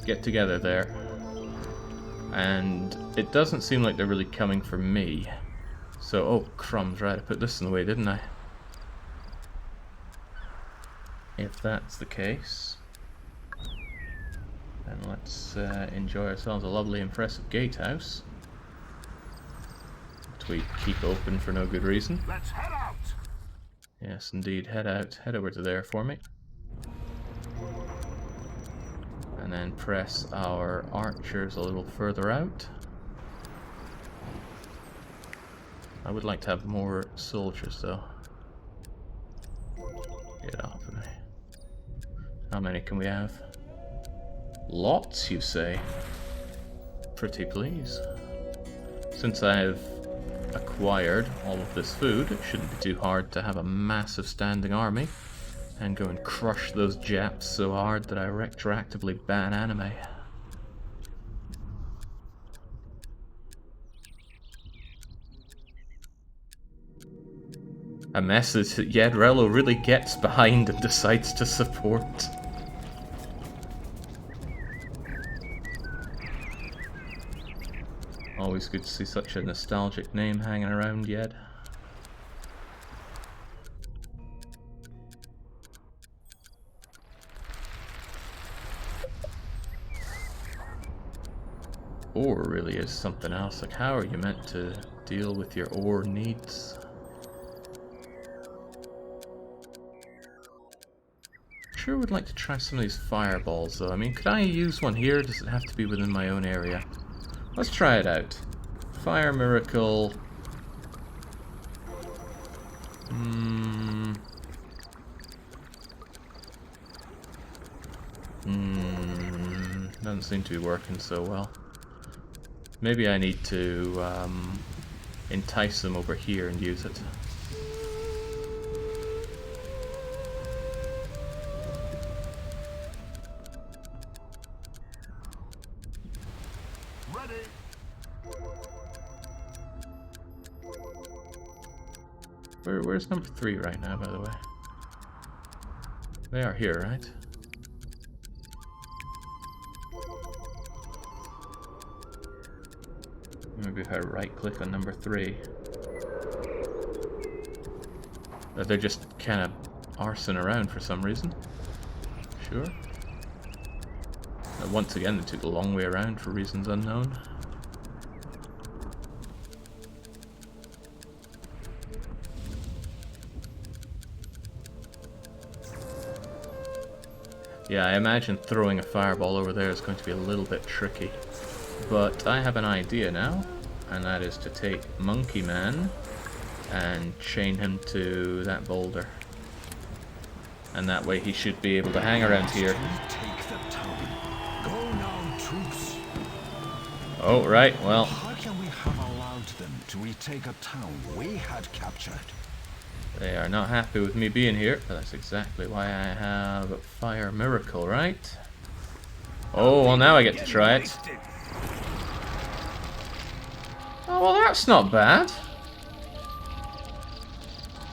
Get together there. And it doesn't seem like they're really coming for me. So, oh, crumbs, right, I put this in the way, didn't I? If that's the case, then let's enjoy ourselves a lovely, impressive gatehouse. Which we keep open for no good reason. Let's head out! Yes, indeed, head out. Head over to there for me. And then press our archers a little further out. I would like to have more soldiers, though. Get off of me. How many can we have? Lots, you say? Pretty please. Since I've acquired all of this food, it shouldn't be too hard to have a massive standing army and go and crush those Japs so hard that I retroactively ban anime. A message that Yedrello really gets behind and decides to support. Always good to see such a nostalgic name hanging around, Yed. Ore really is something else. Like, how are you meant to deal with your ore needs? Sure would like to try some of these fireballs though. I mean, could I use one here? Does it have to be within my own area? Let's try it out. Fire Miracle. Doesn't seem to be working so well. Maybe I need to entice them over here and use it. Where's number 3 right now, by the way? They are here, right? Maybe if I right-click on number 3. They're just kind of arsing around for some reason. Sure. Once again, they took a long way around for reasons unknown. Yeah, I imagine throwing a fireball over there is going to be a little bit tricky. But I have an idea now, and that is to take Monkey Man and chain him to that boulder. And that way he should be able to hang around here. Take the town. Go now, troops. Oh, right, well. How can we have allowed them to retake a town we had captured? They are not happy with me being here, but that's exactly why I have a Fire Miracle, right? Oh, well now I get to try it. Oh, well that's not bad.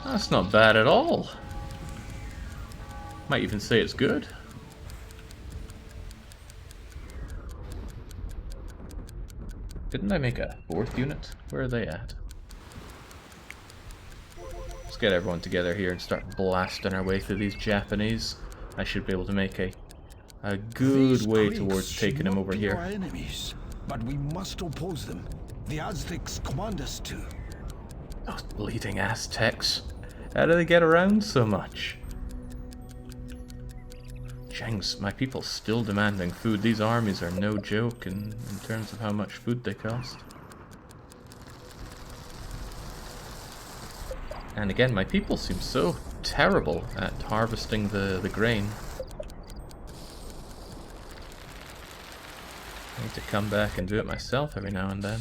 That's not bad at all. Might even say it's good. Didn't I make a 4th unit? Where are they at? Let's get everyone together here and start blasting our way through these Japanese. I should be able to make a good way towards taking them over here. Our enemies, but we must oppose them. The Aztecs command us to. Those bleeding Aztecs. How do they get around so much? Jengs, my people still demanding food. These armies are no joke in terms of how much food they cost. And again, my people seem so terrible at harvesting the grain. I need to come back and do it myself every now and then.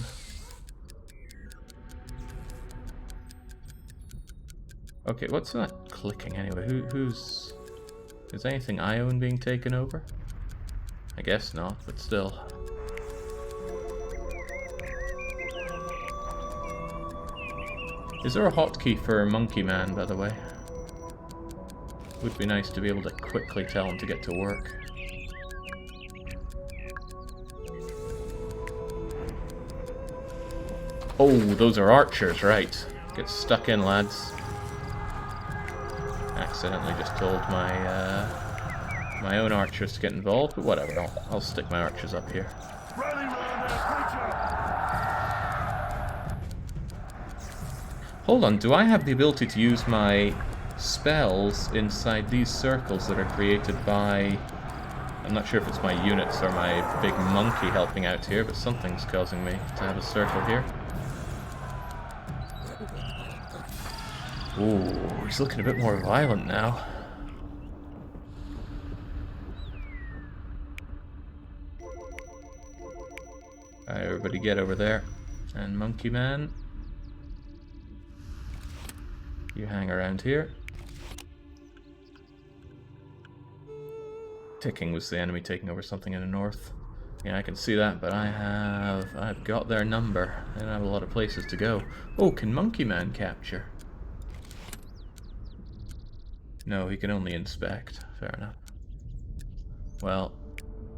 Okay, what's that clicking anyway? Who's... Is anything I own being taken over? I guess not, but still. Is there a hotkey for Monkey Man, by the way? Would be nice to be able to quickly tell him to get to work. Oh, those are archers, right. Get stuck in, lads. Accidentally just told my my own archers to get involved, but whatever, I'll stick my archers up here. Hold on, do I have the ability to use my spells inside these circles that are created by... I'm not sure if it's my units or my big monkey helping out here, but something's causing me to have a circle here. Ooh, he's looking a bit more violent now. Alright, everybody get over there. And Monkey Man, you hang around here. Ticking was the enemy taking over something in the north. Yeah, I can see that, but I've got their number. I don't have a lot of places to go. Oh, can Monkey Man capture? No, he can only inspect. Fair enough. Well,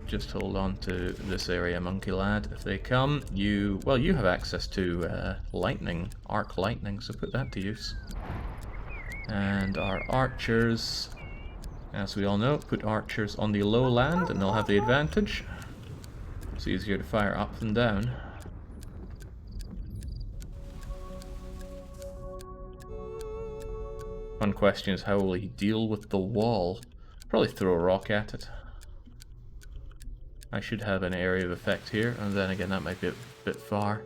just hold on to this area, monkey lad. If they come, you have access to lightning, arc lightning, so put that to use. And our archers, as we all know, put archers on the low land and they'll have the advantage. It's easier to fire up than down. One question is, how will he deal with the wall? Probably throw a rock at it. I should have an area of effect here, and then again that might be a bit far.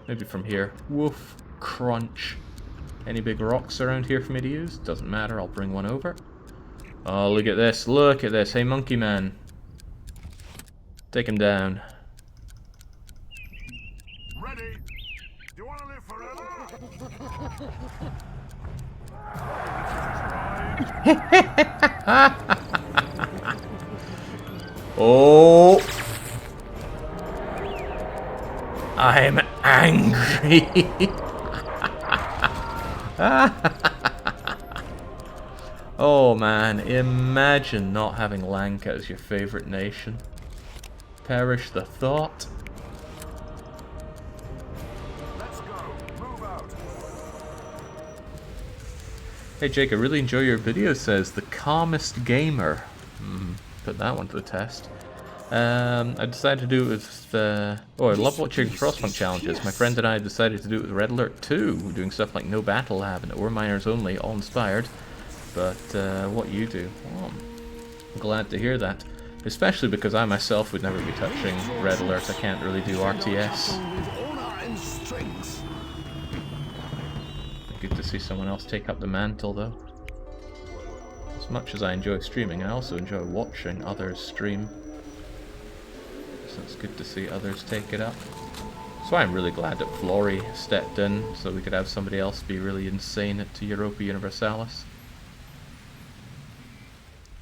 Maybe from here. Woof, crunch. Any big rocks around here for me to use? Doesn't matter, I'll bring one over. Oh, look at this, look at this. Hey, Monkey Man. Take him down. Ready? Do you want to live forever? Oh, I'm angry. Oh man, imagine not having Lanka as your favorite nation. Perish the thought. Let's go. Move out. Hey Jake, I really enjoy your video, says the calmest gamer. Put that one to the test. I decided to do it with... I love watching Frostpunk challenges. My friend and I decided to do it with Red Alert 2, doing stuff like No Battle Lab and Ore Miners Only, all inspired. But what you do, I'm glad to hear that. Especially because I myself would never be touching Red Alert. I can't really do RTS. Good to see someone else take up the mantle, though. As much as I enjoy streaming, I also enjoy watching others stream. So it's good to see others take it up. So I'm really glad that Flory stepped in, so we could have somebody else be really insane to Europa Universalis.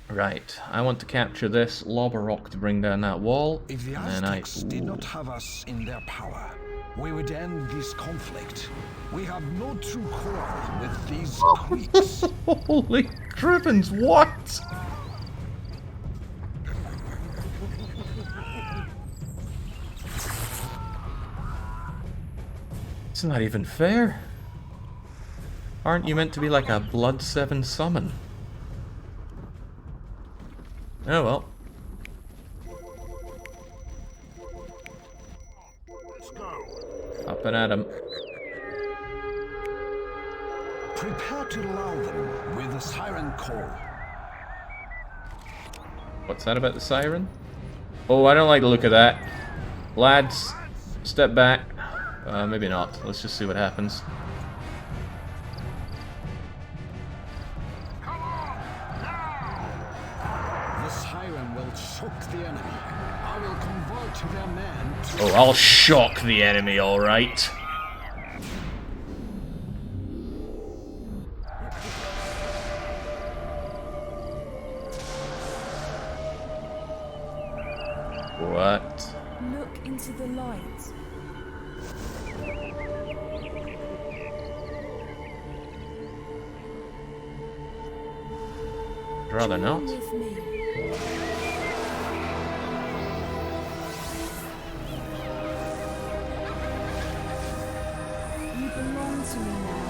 Right, I want to capture this, lob a rock to bring down that wall, If the and then Aztecs did not have us in their power, we would end this conflict. We have no true quarrel with these Greeks. Holy Cribbins, what? It's not even fair. Aren't you meant to be like a Blood 7 summon? Oh well. Let's go. Up and at 'em. Prepare to lull them with the siren call. What's that about the siren? Oh, I don't like the look of that. Lads, step back. Maybe not. Let's just see what happens. The siren will shock the enemy. I will convert their men Oh, I'll shock the enemy, alright. What? Look into the light. Rather not. Join with me. You belong to me now.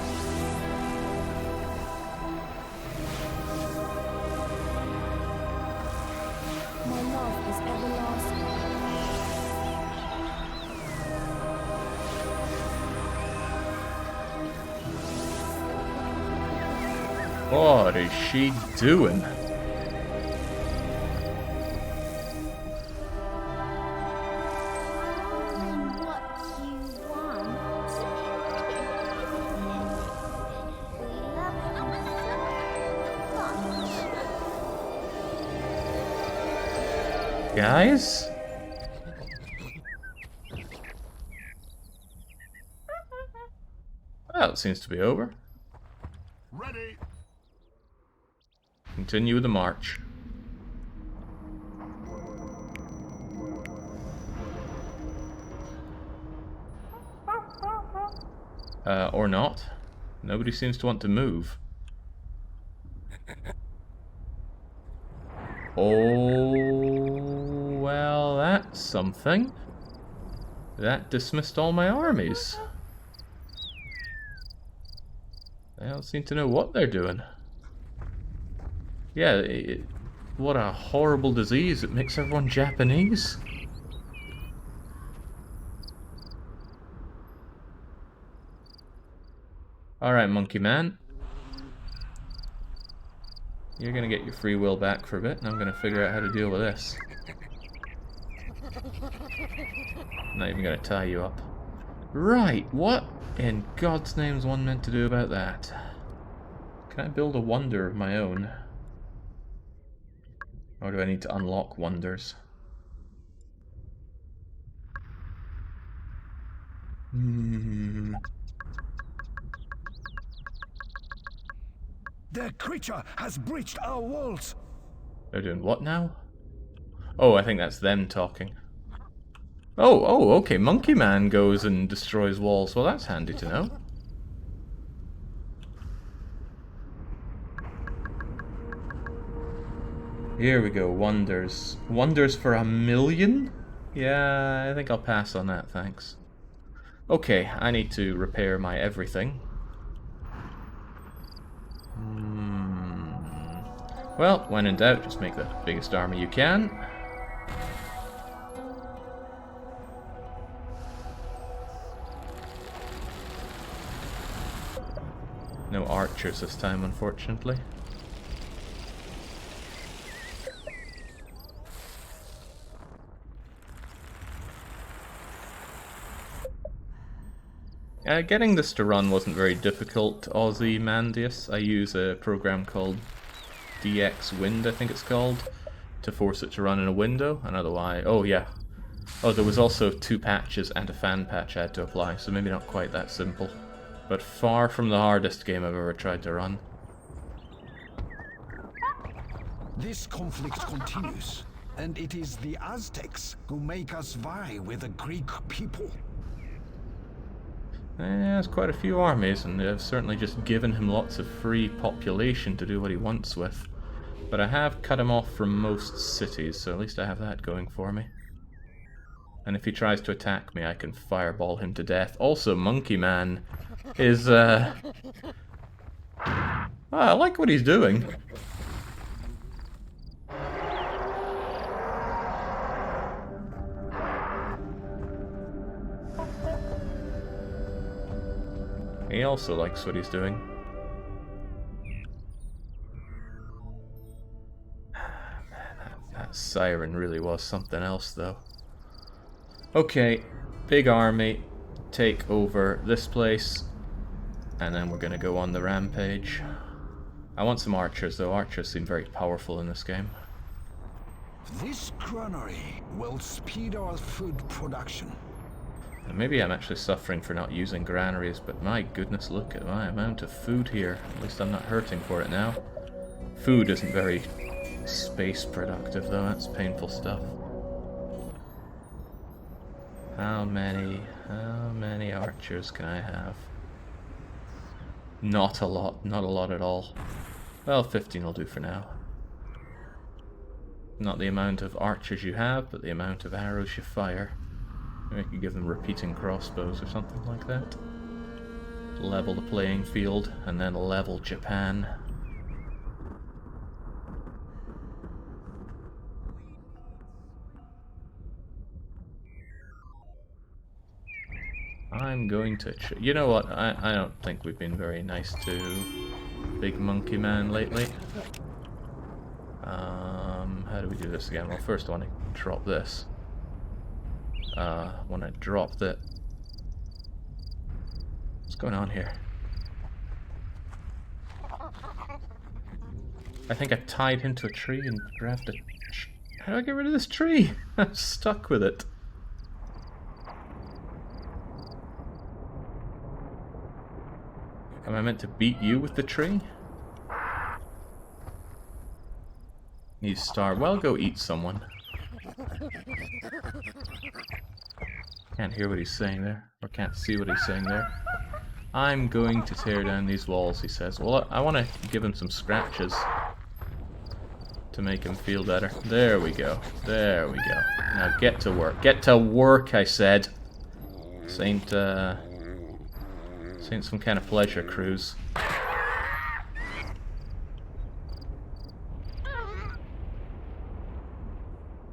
My love is everlasting. What is she doing? What you want? We love you so much. Guys? Well, it seems to be over. Ready. Continue the march. Or not. Nobody seems to want to move. Oh, well, that's something. That dismissed all my armies. They don't seem to know what they're doing. Yeah, what a horrible disease. It makes everyone Japanese. Alright, Monkey Man. You're gonna get your free will back for a bit, and I'm gonna figure out how to deal with this. Not even gonna tie you up. Right, what in God's name is one meant to do about that? Can I build a wonder of my own? Or do I need to unlock wonders? The creature has breached our walls. They're doing what now? Oh, I think that's them talking. Oh, okay. Monkey Man goes and destroys walls. Well, that's handy to know. Here we go. Wonders. Wonders for 1,000,000? Yeah, I think I'll pass on that, thanks. Okay, I need to repair my everything. Well, when in doubt, just make the biggest army you can. No archers this time, unfortunately. Getting this to run wasn't very difficult, Ozymandias. I use a program called DX Wind, I think it's called, to force it to run in a window, and otherwise... Oh, yeah. Oh, there was also 2 patches and a fan patch I had to apply, so maybe not quite that simple. But far from the hardest game I've ever tried to run. This conflict continues, and it is the Aztecs who make us vie with the Greek people. There's quite a few armies, and they've certainly just given him lots of free population to do what he wants with. But I have cut him off from most cities, so at least I have that going for me. And if he tries to attack me, I can fireball him to death. Also, Monkey Man is, I like what he's doing. He also likes what he's doing. That siren really was something else, though. Okay, big army, take over this place, and then we're gonna go on the rampage. I want some archers, though. Archers seem very powerful in this game. This granary will speed our food production. And maybe I'm actually suffering for not using granaries, but my goodness, look at my amount of food here. At least I'm not hurting for it now. Food isn't very space productive though, that's painful stuff. How many archers can I have? Not a lot at all. Well, 15 will do for now. Not the amount of archers you have, but the amount of arrows you fire. Maybe I could give them repeating crossbows or something like that. Level the playing field, and then level Japan. I'm going to... you know what? I don't think we've been very nice to Big Monkey Man lately. How do we do this again? Well, first I want to drop this. When I dropped it... what's going on here? I think I tied into a tree and grabbed it. How do I get rid of this tree? I'm stuck with it. Am I meant to beat you with the tree? He's starved. Well, go eat someone. Can't hear what he's saying there, or can't see what he's saying there. I'm going to tear down these walls, he says. Well, I want to give him some scratches to make him feel better. There we go. There we go. Now get to work. Get to work, I said. This ain't some kind of pleasure cruise.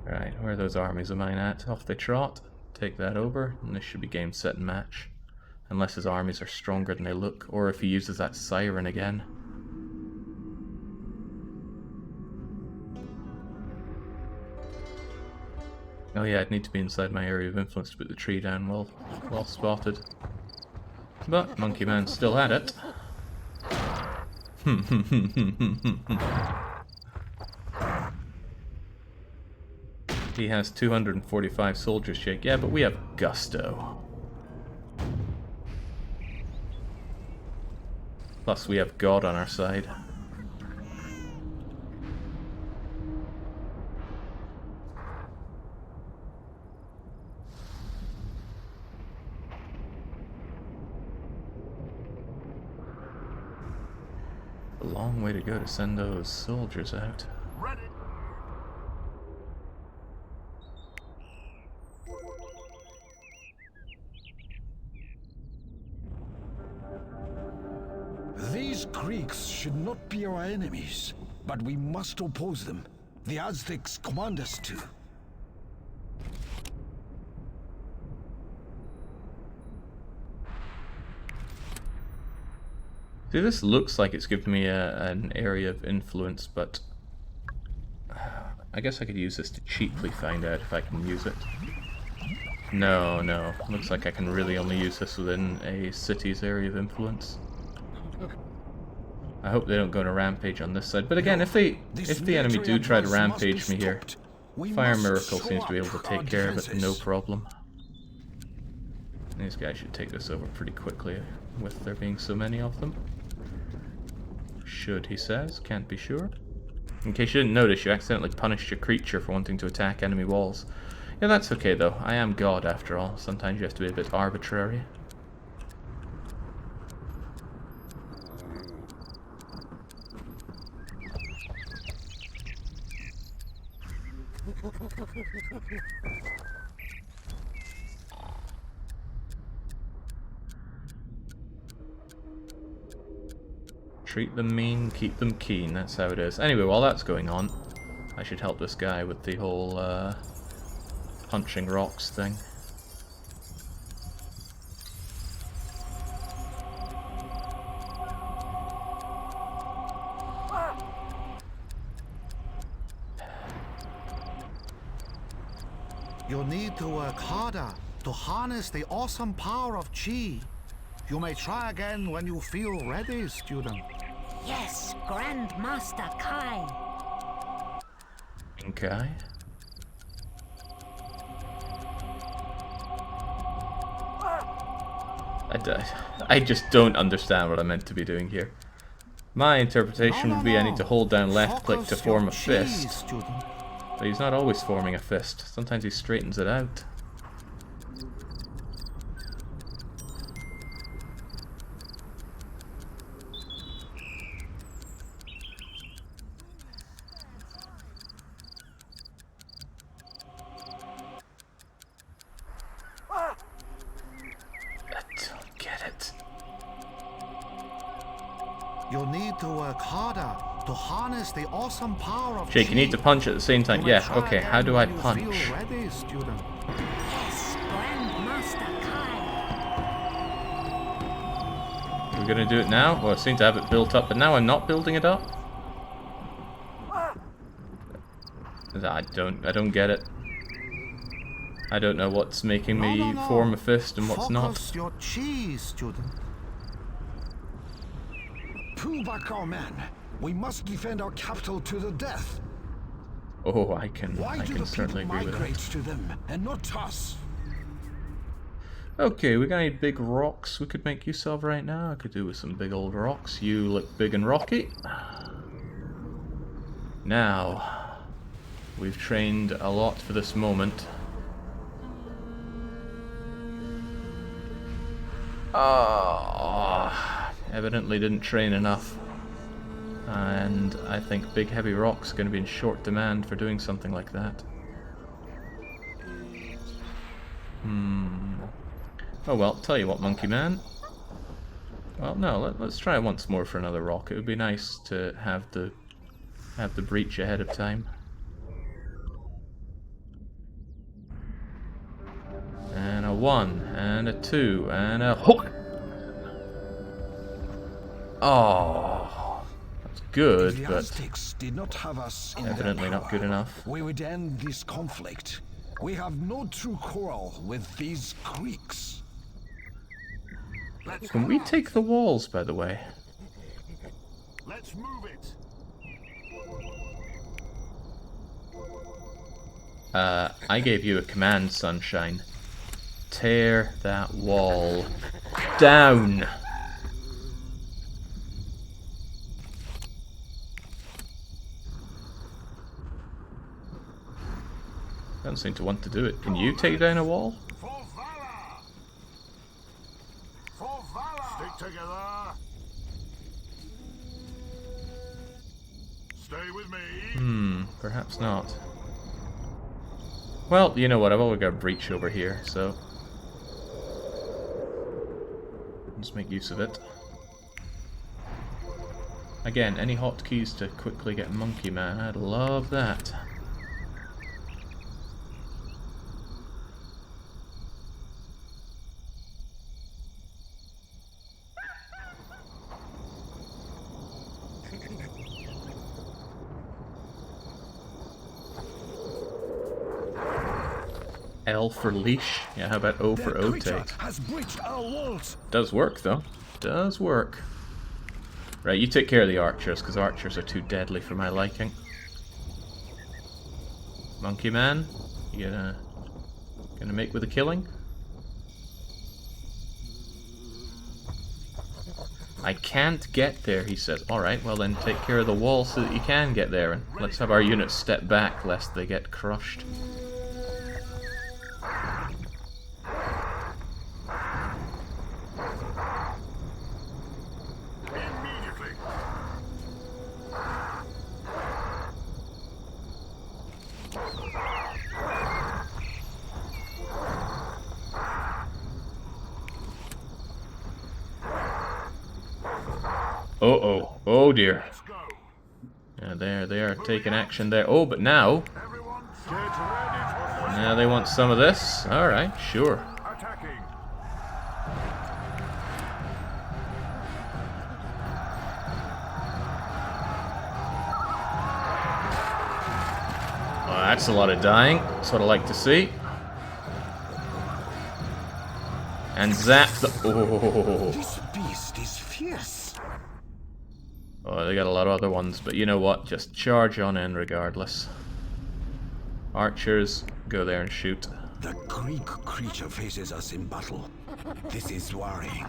Right, where are those armies of mine at? Off they trot. Take that over, and this should be game, set, and match. Unless his armies are stronger than they look, or if he uses that siren again. Oh yeah, I'd need to be inside my area of influence to put the tree down. Well spotted. But Monkey Man still had it. He has 245 soldiers, Jake. Yeah, but we have gusto. Plus we have God on our side. A long way to go to send those soldiers out. Ready. These Greeks should not be our enemies, but we must oppose them. The Aztecs command us to. See, this looks like it's giving me an area of influence, but I guess I could use this to cheaply find out if I can use it. No. Looks like I can really only use this within a city's area of influence. I hope they don't go on a rampage on this side. But again, if the enemy do try to rampage me here, Fire Miracle seems to be able to take care of it, no problem. These guys should take this over pretty quickly, with there being so many of them. Should, he says. Can't be sure. In case you didn't notice, you accidentally punished your creature for wanting to attack enemy walls. Yeah, that's okay though. I am God after all. Sometimes you have to be a bit arbitrary. Treat them mean, keep them keen, that's how it is. Anyway, while that's going on, I should help this guy with the whole punching rocks thing. You'll need to work harder to harness the awesome power of Chi. You may try again when you feel ready, student. Yes, Grandmaster Kai. Okay. I just don't understand what I'm meant to be doing here. My interpretation would be I need to hold down left click to form a fist. Student. But he's not always forming a fist. Sometimes he straightens it out. You'll need to work harder to harness the awesome power of Jake, you need to punch at the same time. Yeah, okay, how do I punch? Ready, student. Yes, Grandmaster Kai. We're gonna do it now? Well, I seem to have it built up, but now I'm not building it up? I don't get it. I don't know what's making me form a fist and what's not. Focus your chi, student. Pull back our men. We must defend our capital to the death. Oh, I can Why do the certainly people agree with migrate that. to them and not us? Okay, we're gonna need big rocks we could make use of right now. I could do with some big old rocks. You look big and rocky. Now, we've trained a lot for this moment. Evidently didn't train enough. And I think big heavy rocks are going to be in short demand for doing something like that. Oh well, tell you what, Monkey Man. Well, no, let's try it once more for another rock. It would be nice to have the breach ahead of time. And a 1, and a 2, and a hook! Oh, that's good, If the but Aztecs did not have us in evidently their not power, good enough. we would end this conflict. We have no true quarrel with these Greeks. Can we take the walls, by the way? Let's move it. I gave you a command, Sunshine. Tear that wall down! Don't seem to want to do it. Can you take down a wall? For valor! For valor! Stick together! Stay with me! Perhaps not. Well, you know what, I've always got a breach over here, so let's make use of it. Again, any hotkeys to quickly get Monkey Man, I'd love that. L for leash. Yeah, how about O for Their creature rotate? has breached our walls. Does work, though. Does work. Right, you take care of the archers, because archers are too deadly for my liking. Monkey Man, you gonna make with the killing? I can't get there, he says. Alright, well then take care of the wall so that you can get there, and let's have our units step back lest they get crushed. Immediately! Uh-oh. Oh dear. Let's go! Yeah, there they are taking action there. Oh, but now... Everyone, get ready for Now they want some of this? Alright, sure. attacking! Oh, that's a lot of dying. That's what I like to see. And zap the... Oh. This beast is fierce. Oh, they got a lot of other ones, but you know what? Just charge on in regardless. Archers, go there and shoot. The Greek creature faces us in battle. This is worrying.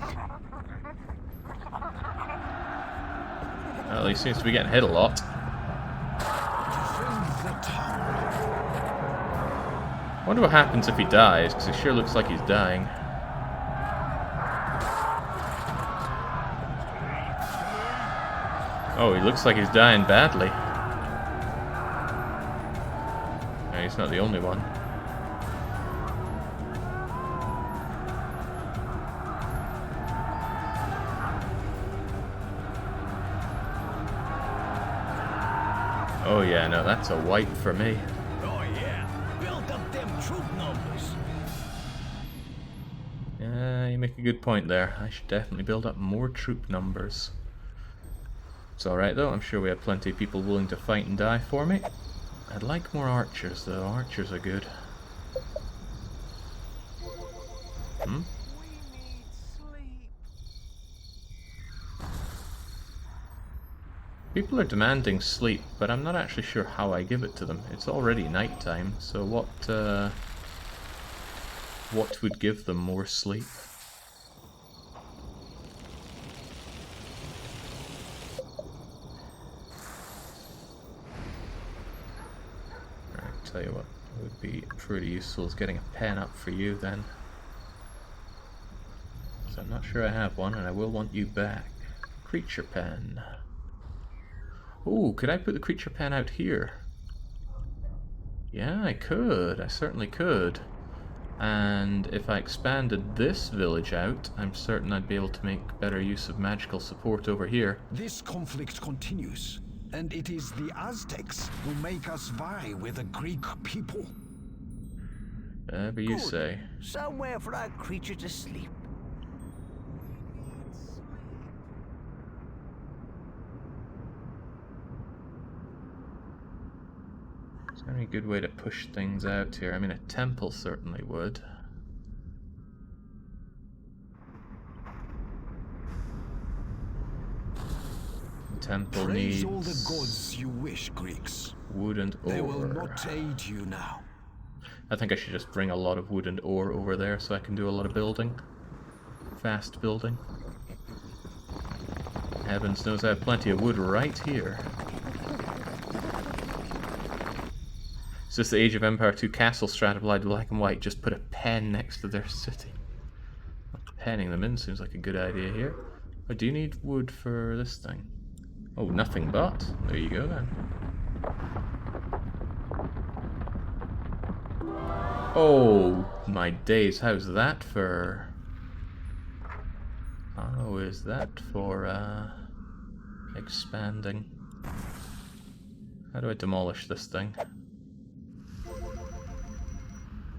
Well, he seems to be getting hit a lot. Defend the town. I wonder what happens if he dies, because he sure looks like he's dying. Oh, he looks like he's dying badly. No, he's not the only one. Oh yeah, no, that's a wipe for me. Oh yeah, build up them troop numbers. Yeah, you make a good point there. I should definitely build up more troop numbers. It's alright though, I'm sure we have plenty of people willing to fight and die for me. I'd like more archers though, archers are good. Hmm? People are demanding sleep, but I'm not actually sure how I give it to them. It's already nighttime, so what would give them more sleep? Alright, tell you what would be pretty useful is getting a pen up for you then. So I'm not sure I have one, and I will want you back. Creature pen. Ooh, could I put the creature pen out here? Yeah, I could. I certainly could. And if I expanded this village out, I'm certain I'd be able to make better use of magical support over here. This conflict continues, and it is the Aztecs who make us vie with the Greek people. Whatever you Good. say. Somewhere for our creature to sleep. Is there any good way to push things out here? I mean, a temple certainly would. The temple Praise needs all the gods you wish, Greeks. wood and ore. They will not aid you now. I think I should just bring a lot of wood and ore over there so I can do a lot of building. Fast building. Heavens knows I have plenty of wood right here. It's just the Age of Empire 2 castle strat applied to black and white. Just put a pen next to their city. Penning them in seems like a good idea here. Oh, do you need wood for this thing? Oh, nothing but. There you go then. Oh, my days. How's that for... How is that for, expanding? How do I demolish this thing?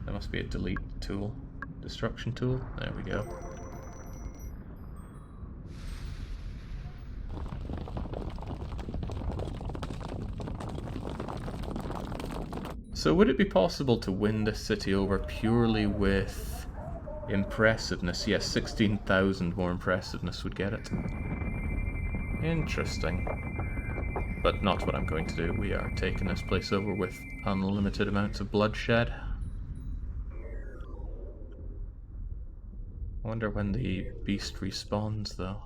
There must be a delete tool. Destruction tool? There we go. So would it be possible to win this city over purely with impressiveness? Yes, 16,000 more impressiveness would get it. Interesting. But not what I'm going to do. We are taking this place over with unlimited amounts of bloodshed. I wonder when the beast respawns, though.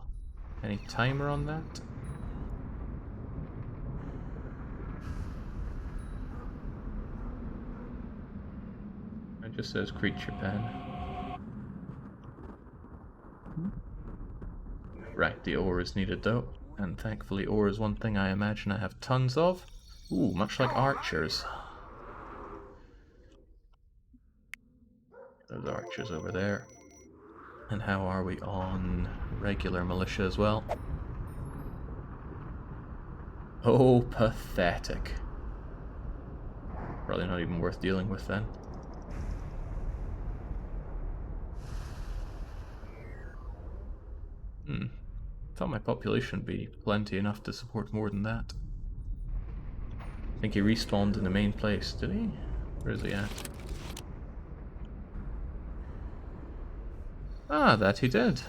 Any timer on that? It just says creature pen. Right, the ore is needed, though. And thankfully ore is one thing I imagine I have tons of. Ooh, much like archers. Those archers over there. And how are we on regular militia as well? Oh, pathetic. Probably not even worth dealing with then. Thought my population would be plenty enough to support more than that. I think he respawned in the main place, did he? Where is he at? Ah, that he did.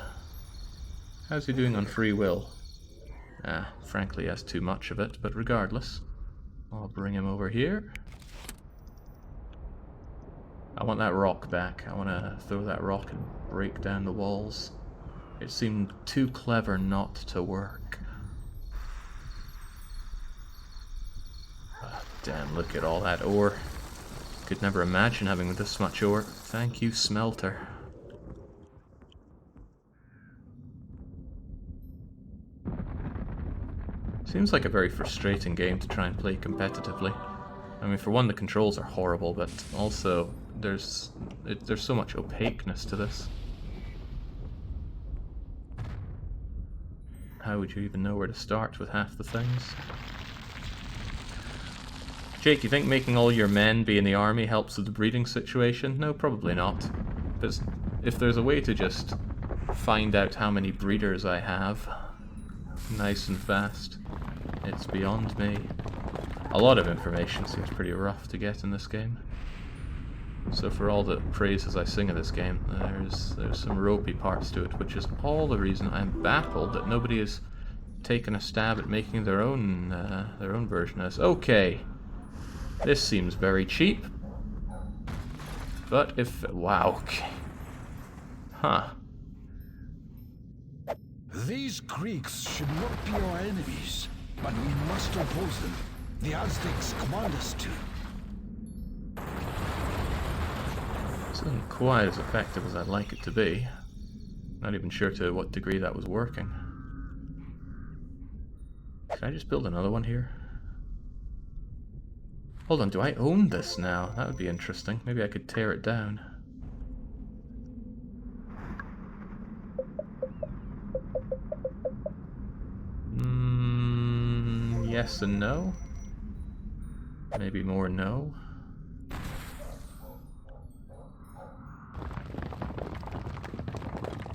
How's he doing on free will? Frankly, he has too much of it, but regardless, I'll bring him over here. I want that rock back. I want to throw that rock and break down the walls. It seemed too clever not to work. Oh, damn, look at all that ore. Could never imagine having this much ore. Thank you, smelter. Seems like a very frustrating game to try and play competitively. I mean, for one, the controls are horrible, but also there's so much opaqueness to this. How would you even know where to start with half the things? Jake, you think making all your men be in the army helps with the breeding situation? No, probably not. But if there's a way to just find out how many breeders I have, nice and fast, it's beyond me. A lot of information seems pretty rough to get in this game. So for all the praises I sing of this game, there's some ropey parts to it, which is all the reason I'm baffled that nobody has taken a stab at making their own version of this. Okay, this seems very cheap. But if wow, okay. Huh. These Greeks should not be our enemies, but we must oppose them. The Aztecs command us to. This isn't quite as effective as I'd like it to be. Not even sure to what degree that was working. Can I just build another one here? Hold on, do I own this now? That would be interesting. Maybe I could tear it down. Yes and no. Maybe more no.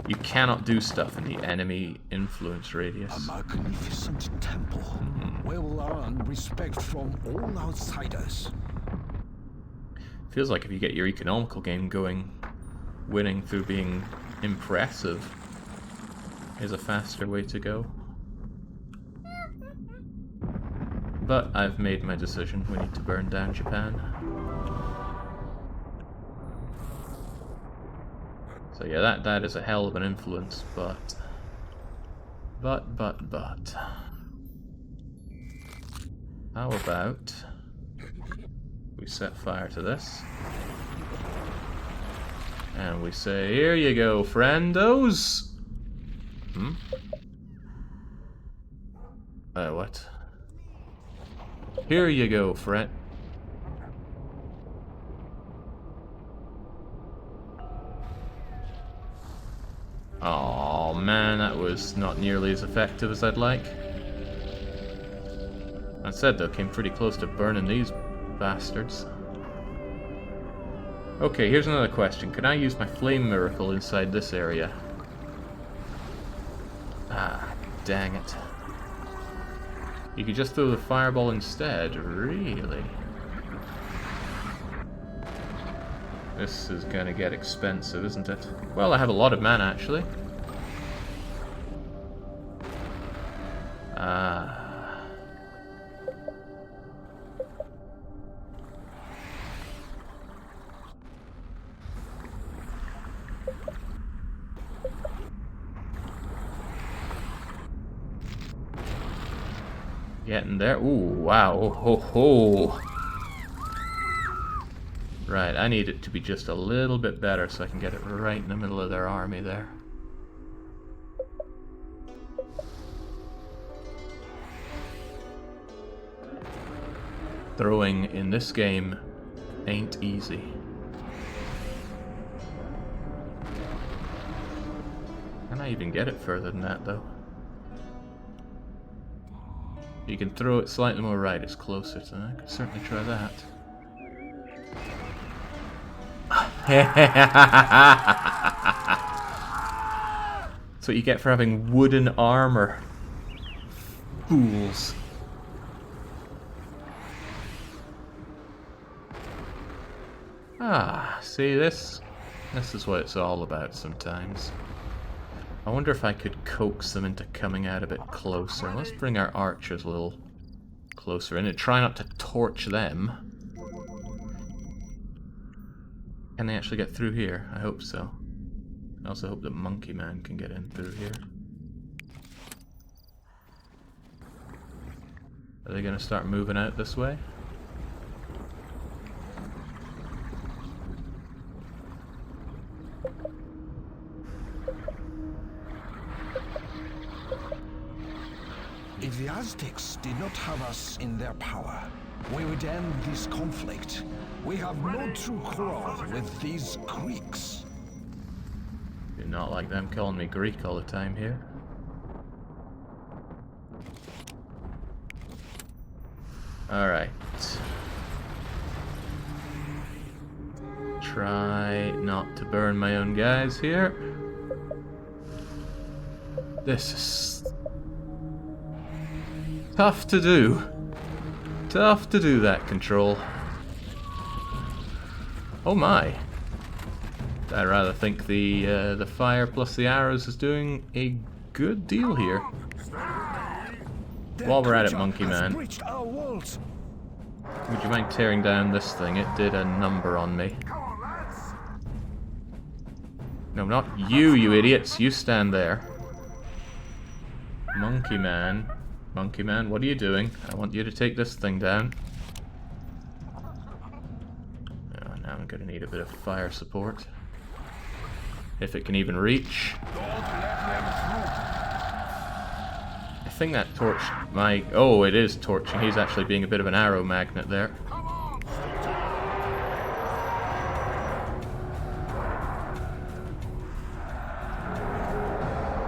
You cannot do stuff in the enemy influence radius. A magnificent temple, well-earned respect from all outsiders. Feels like if you get your economical game going, winning through being impressive is a faster way to go. But I've made my decision. We need to burn down Japan. So yeah, that is a hell of an influence, but... How about we set fire to this? And we say, here you go, friendos! What? Here you go, friend. Oh man, that was not nearly as effective as I'd like. That said though, came pretty close to burning these bastards. Okay, here's another question. Can I use my flame miracle inside this area? Ah, dang it. You could just throw the fireball instead, really? This is gonna get expensive, isn't it? Well, I have a lot of mana, actually. Getting there. Ooh, wow. Oh, ho, ho. Right, I need it to be just a little bit better so I can get it right in the middle of their army there. Throwing in this game ain't easy. Can I even get it further than that, though? You can throw it slightly more right, it's closer, so I could certainly try that. That's what you get for having wooden armor. Fools. Ah, see this? This is what it's all about sometimes. I wonder if I could coax them into coming out a bit closer. Let's bring our archers a little closer in and try not to torch them. Can they actually get through here? I hope so. I also hope that Monkey Man can get in through here. Are they going to start moving out this way? If the Aztecs did not have us in their power, we would end this conflict. We have no true quarrel with these Greeks. Do not like them calling me Greek all the time here. Alright. Try not to burn my own guys here. This is tough to do. Tough to do that, Control. Oh my. I'd rather think the fire plus the arrows is doing a good deal here. While we're at it, Monkey Man, would you mind tearing down this thing? It did a number on me. No, not you, you idiots. You stand there. Monkey Man, what are you doing? I want you to take this thing down. Oh, now I'm going to need a bit of fire support. If it can even reach. I think that torched my... Oh, it is torching. He's actually being a bit of an arrow magnet there.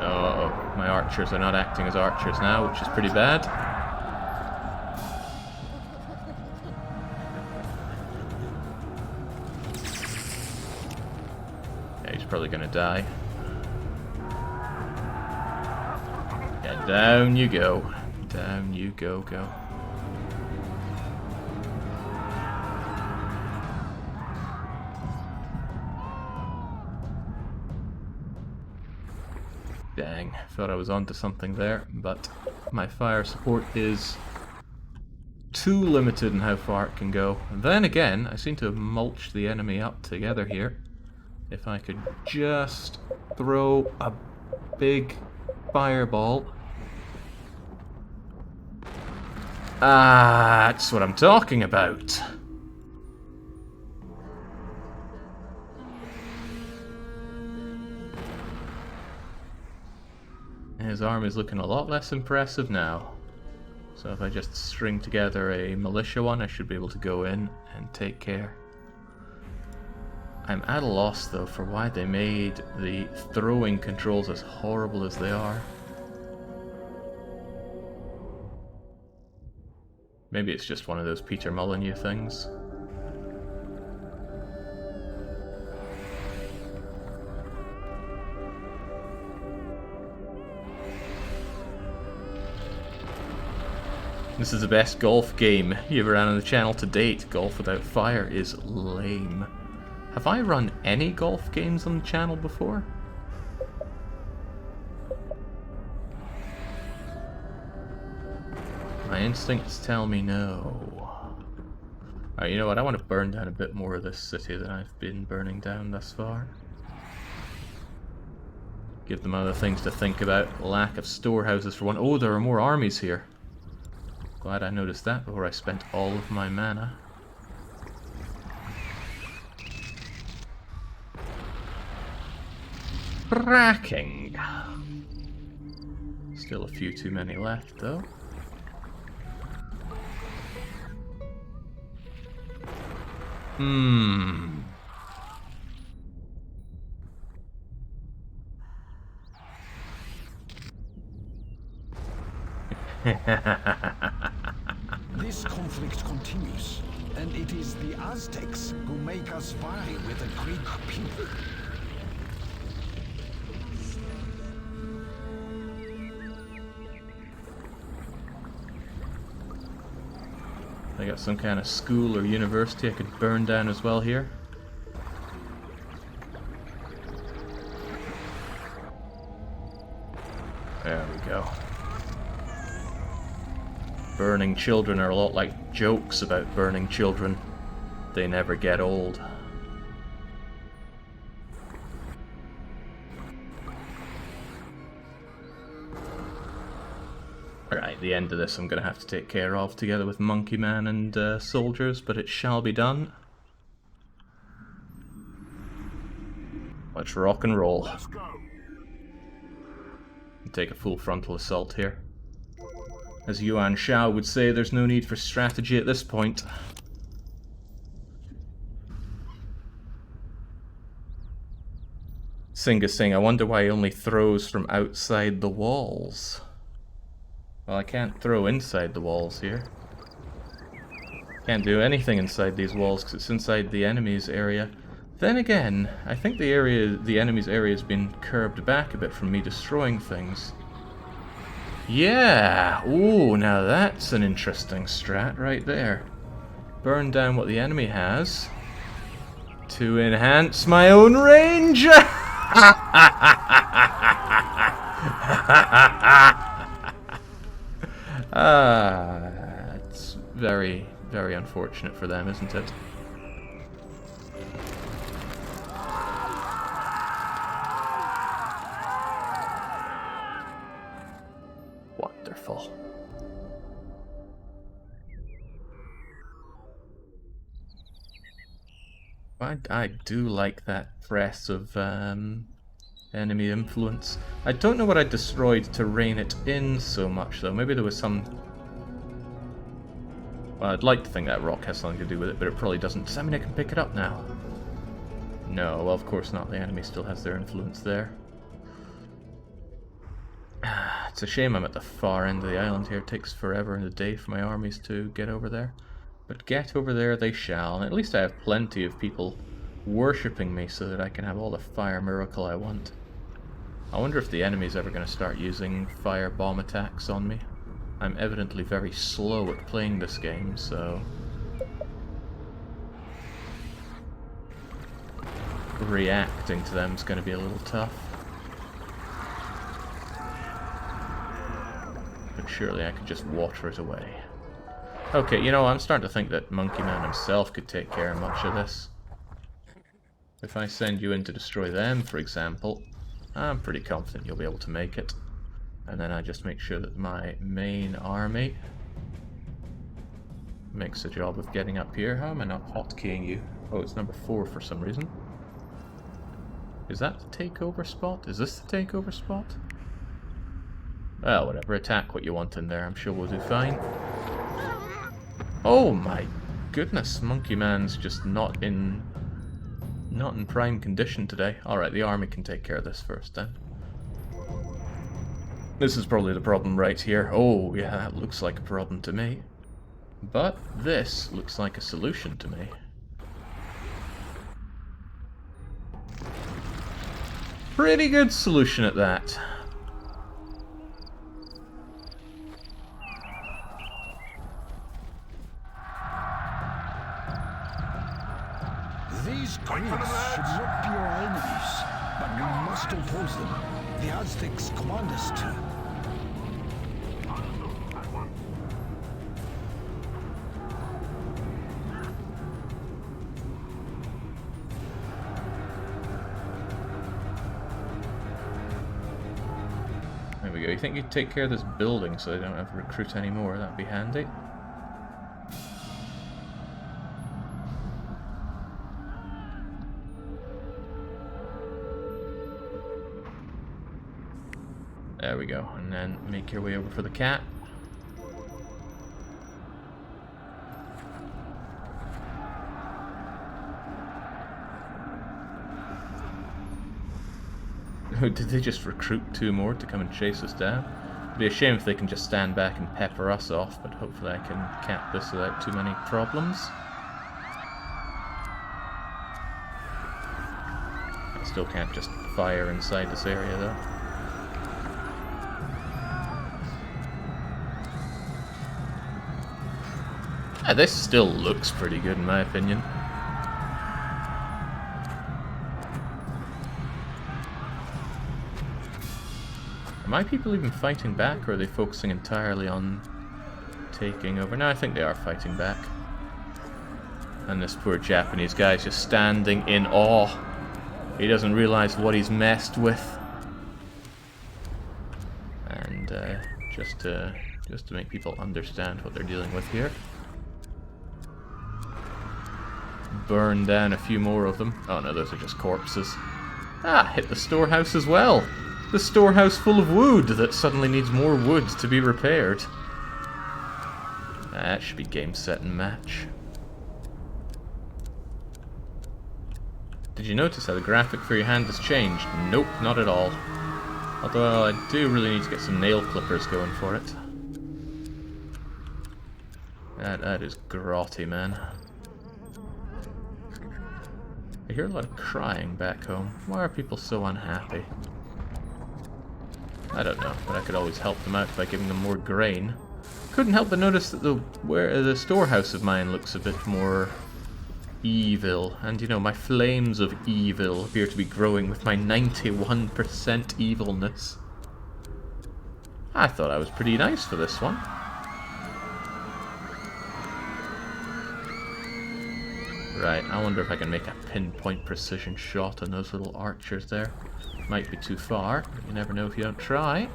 Uh-oh. My archers are not acting as archers now, which is pretty bad. Yeah, he's probably gonna die. Yeah, down you go. Down you go. Dang, thought I was onto something there, but my fire support is too limited in how far it can go. And then again, I seem to have mulched the enemy up together here. If I could just throw a big fireball. Ah, that's what I'm talking about. His arm is looking a lot less impressive now. So if I just string together a militia one, I should be able to go in and take care. I'm at a loss though for why they made the throwing controls as horrible as they are. Maybe it's just one of those Peter Molyneux things. This is the best golf game you ever ran on the channel to date. Golf without fire is lame. Have I run any golf games on the channel before? My instincts tell me no. Alright, you know what? I want to burn down a bit more of this city than I've been burning down thus far. Give them other things to think about. Lack of storehouses for one. Oh, there are more armies here. Glad I noticed that before I spent all of my mana. Fracking. Still a few too many left, though. This conflict continues, and it is the Aztecs who make us vie with the Greek people. I got some kind of school or university I could burn down as well here. There we go. Burning children are a lot like jokes about burning children. They never get old. Alright, the end of this I'm going to have to take care of together with Monkey Man and soldiers, but it shall be done. Let's rock and roll. Let's go. Take a full frontal assault here. As Yuan Shao would say, there's no need for strategy at this point. Singa Sing, I wonder why he only throws from outside the walls. Well, I can't throw inside the walls here. Can't do anything inside these walls because it's inside the enemy's area. Then again, I think the enemy's area has been curbed back a bit from me destroying things. Yeah! Ooh, now that's an interesting strat right there. Burn down what the enemy has to enhance my own range! It's very, very unfortunate for them, isn't it? Wonderful. I do like that press of enemy influence. I don't know what I destroyed to rein it in so much, though. Maybe there was some... Well, I'd like to think that rock has something to do with it, but it probably doesn't. Does that mean I can pick it up now? No, well, of course not. The enemy still has their influence there. It's a shame I'm at the far end of the island here. It takes forever and a day for my armies to get over there. But get over there they shall, and at least I have plenty of people worshipping me so that I can have all the fire miracle I want. I wonder if the enemy's ever going to start using fire bomb attacks on me. I'm evidently very slow at playing this game, so... reacting to them is going to be a little tough. But surely I could just water it away. Okay, you know, I'm starting to think that Monkey Man himself could take care of much of this. If I send you in to destroy them, for example, I'm pretty confident you'll be able to make it. And then I just make sure that my main army makes a job of getting up here. How am I not hotkeying you? Oh, it's number 4 for some reason. Is that the takeover spot? Is this the takeover spot? Well, whatever. Attack what you want in there. I'm sure we'll do fine. Oh my goodness, Monkey Man's just not in prime condition today. Alright, the army can take care of this first then. This is probably the problem right here. Oh yeah, that looks like a problem to me. But this looks like a solution to me. Pretty good solution at that. These Greeks should not be our enemies, but we must oppose them. The Aztecs command us to. There we go. You think you'd take care of this building so they don't have to recruit anymore? That'd be handy. There we go, and then make your way over for the cat. Did they just recruit 2 more to come and chase us down? It'd be a shame if they can just stand back and pepper us off, but hopefully I can cap this without too many problems. I still can't just fire inside this area though. Yeah, this still looks pretty good in my opinion. Are my people even fighting back, or are they focusing entirely on taking over? No, I think they are fighting back. And this poor Japanese guy is just standing in awe. He doesn't realize what he's messed with. And just to just to make people understand what they're dealing with here. Burn down a few more of them. Oh no, those are just corpses. Ah, hit the storehouse as well. The storehouse full of wood that suddenly needs more wood to be repaired. That should be game, set, and match. Did you notice how the graphic for your hand has changed? Nope, not at all. Although I do really need to get some nail clippers going for it. That is grotty, man. I hear a lot of crying back home. Why are people so unhappy? I don't know, but I could always help them out by giving them more grain. Couldn't help but notice that the storehouse of mine looks a bit more evil, and you know, my flames of evil appear to be growing with my 91% evilness. I thought I was pretty nice for this one. Right, I wonder if I can make a pinpoint precision shot on those little archers there. Might be too far, but you never know if you don't try.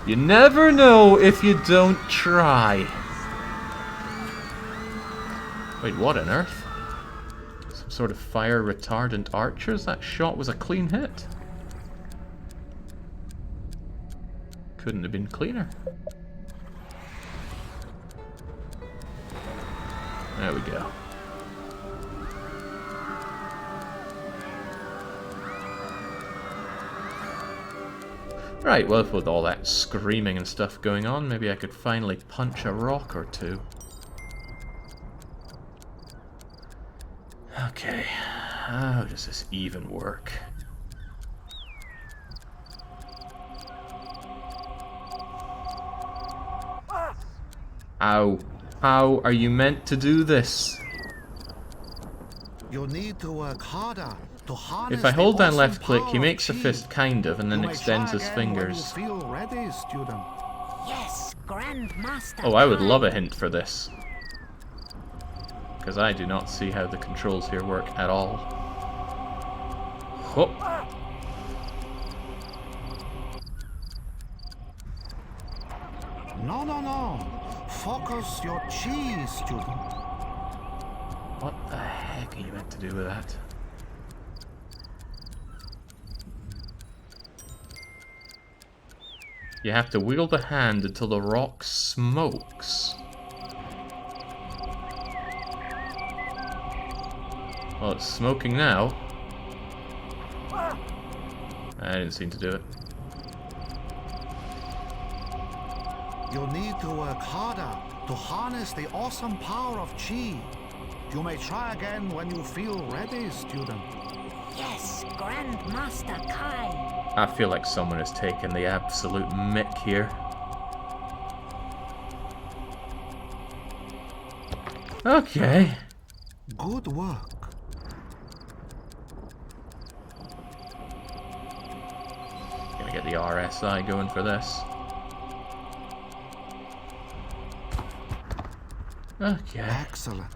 You never know if you don't try. Wait, what on earth? Some sort of fire retardant archers? That shot was a clean hit. Couldn't have been cleaner. There we go. Right, well, with all that screaming and stuff going on, maybe I could finally punch a rock or two. Okay, how does this even work? Ow. How are you meant to do this? You need to work harder to harness. If I hold down the left awesome click, power he of makes a chi. fist kind of, and then You may extends try his again when fingers. you feel ready, student. Yes, Grandmaster. Oh, I would Kai. love a hint for this. Because I do not see how the controls here work at all. Oh. No. Focus your chi, student. What the heck are you meant to do with that? You have to wiggle the hand until the rock smokes. Well, it's smoking now. I didn't seem to do it. You need to work harder to harness the awesome power of chi. You may try again when you feel ready, student. Yes, Grandmaster Kai. I feel like someone has taken the absolute mick here. Okay. Good work. Gonna get the RSI going for this. Okay. Excellent.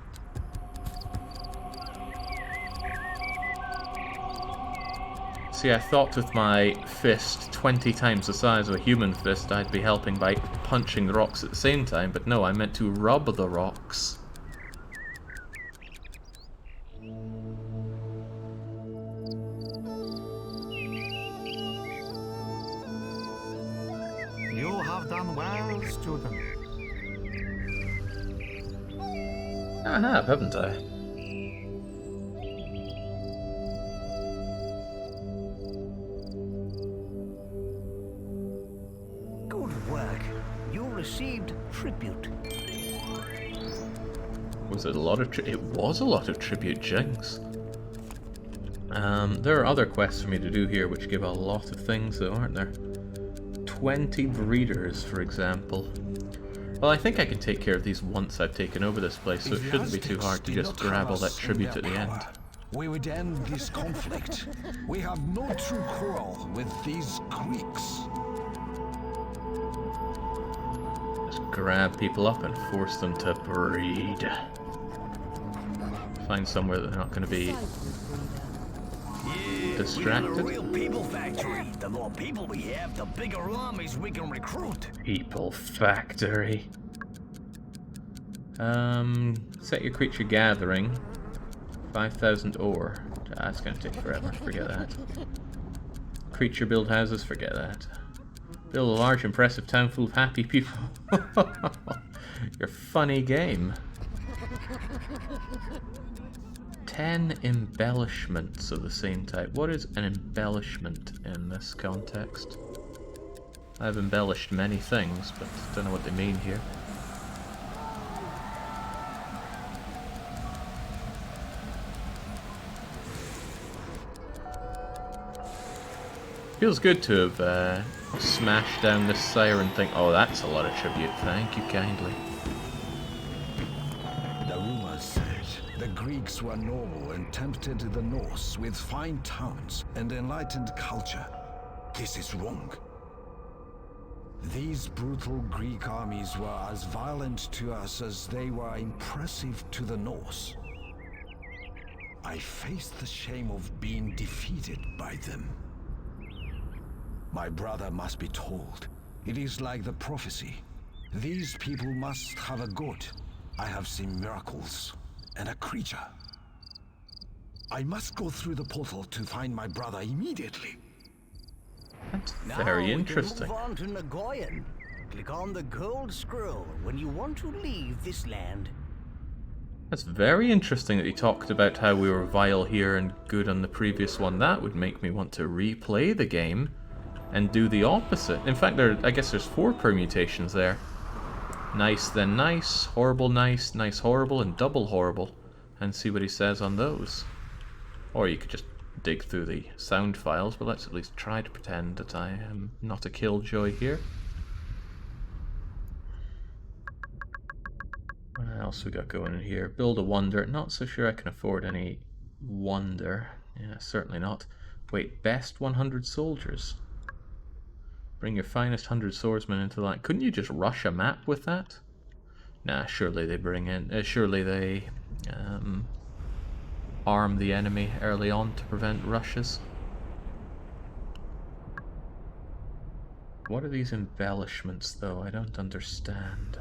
See, I thought with my fist 20 times the size of a human fist I'd be helping by punching the rocks at the same time, but no, I meant to rub the rocks. You have done well, student. I have, haven't I? Good work. You received tribute. Was it a lot of it was a lot of tribute, jinx. There are other quests for me to do here which give a lot of things though, aren't there? 20 breeders, for example. Well, I think I can take care of these once I've taken over this place, so it shouldn't be too hard to just grab all that tribute at the end. We would end this conflict. We have no true quarrel with these Greeks. Just grab people up and force them to breed. Find somewhere that they're not going to be distracted. Real people factory. The more people we have, the bigger armies we can recruit. People factory. Set your creature gathering. 5,000 ore. That's gonna take forever. Forget that. Creature build houses. Forget that. Build a large, impressive town full of happy people. Your funny game. 10 embellishments of the same type. What is an embellishment in this context? I've embellished many things, but don't know what they mean here. Feels good to have smashed down this siren thing. Oh, that's a lot of tribute. Thank you kindly. The rumors said the Greeks were noble and tempted the Norse with fine towns and enlightened culture. This is wrong. These brutal Greek armies were as violent to us as they were impressive to the Norse. I faced the shame of being defeated by them. My brother must be told. It is like the prophecy. These people must have a god. I have seen miracles and a creature. I must go through the portal to find my brother immediately. That's very interesting. Now we can move on to Nagoyan. Click on the gold scroll when you want to leave this land. That's very interesting that he talked about how we were vile here and good on the previous one. That would make me want to replay the game and do the opposite. In fact, I guess there's 4 permutations there. Nice then nice, horrible nice, nice horrible, and double horrible. And see what he says on those. Or you could just dig through the sound files, but let's at least try to pretend that I am not a killjoy here. What else we got going in here? Build a wonder. Not so sure I can afford any wonder. Yeah, certainly not. Wait, best 100 soldiers. Bring your finest 100 swordsmen into line. Couldn't you just rush a map with that? Nah, surely they bring in... surely they arm the enemy early on to prevent rushes. What are these embellishments, though? I don't understand.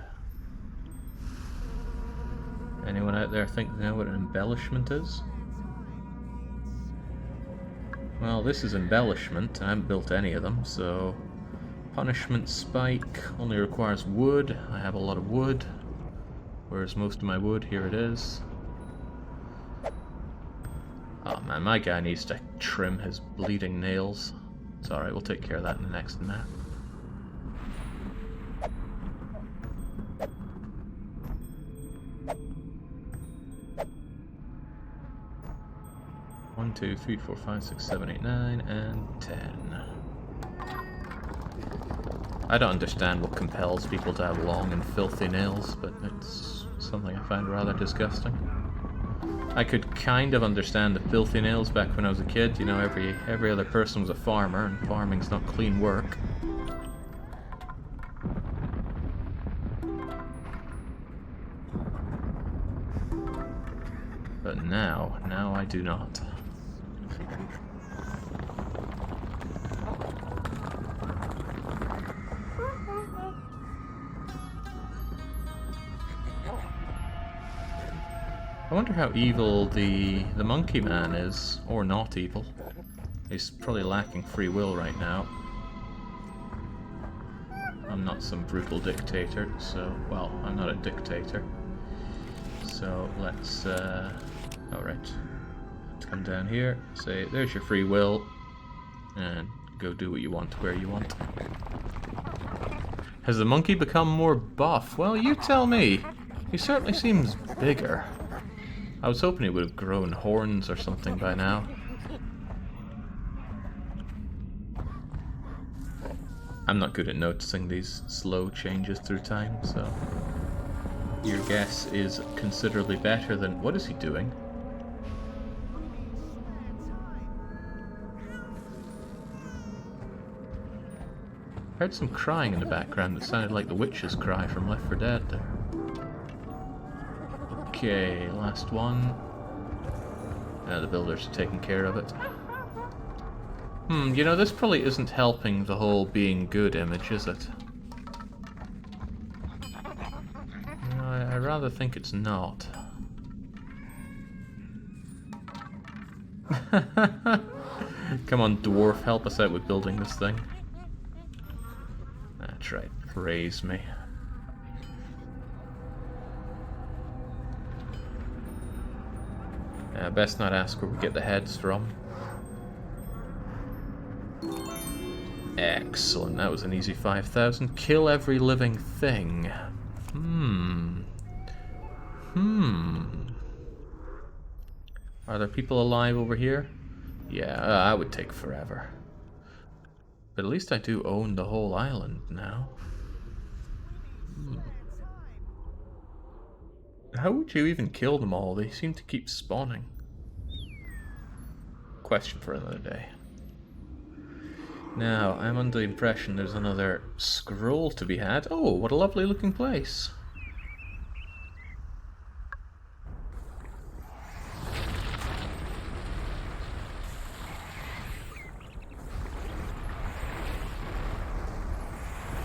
Anyone out there think they know what an embellishment is? Well, this is embellishment. I haven't built any of them, so... Punishment spike only requires wood. I have a lot of wood. Where's most of my wood? Here it is. Oh man, my guy needs to trim his bleeding nails. It's alright, we'll take care of that in the next map. One, 2, 3, 4, 5, 6, 7, 8, 9, and 10. I don't understand what compels people to have long and filthy nails, but it's something I find rather disgusting. I could kind of understand the filthy nails back when I was a kid. You know, every other person was a farmer, and farming's not clean work. But now I do not. I wonder how evil the monkey man is, or not evil. He's probably lacking free will right now. I'm not some brutal dictator, so, well, I'm not a dictator. So let's, alright. Let's come down here, say, there's your free will, and go do what you want where you want. Has the monkey become more buff? Well, you tell me. He certainly seems bigger. I was hoping he would have grown horns or something by now. I'm not good at noticing these slow changes through time, so... Your guess is considerably better than... What is he doing? I heard some crying in the background that sounded like the witch's cry from Left 4 Dead there. Okay, last one. The builders are taking care of it. You know, this probably isn't helping the whole being good image, is it? No, I rather think it's not. Come on, dwarf, help us out with building this thing. That's right, praise me. Best not ask where we get the heads from. Excellent, that was an easy 5,000. Kill every living thing. Are there people alive over here? Yeah, that would take forever. But at least I do own the whole island now. How would you even kill them all? They seem to keep spawning. Question for another day. Now, I'm under the impression there's another scroll to be had. Oh, what a lovely looking place.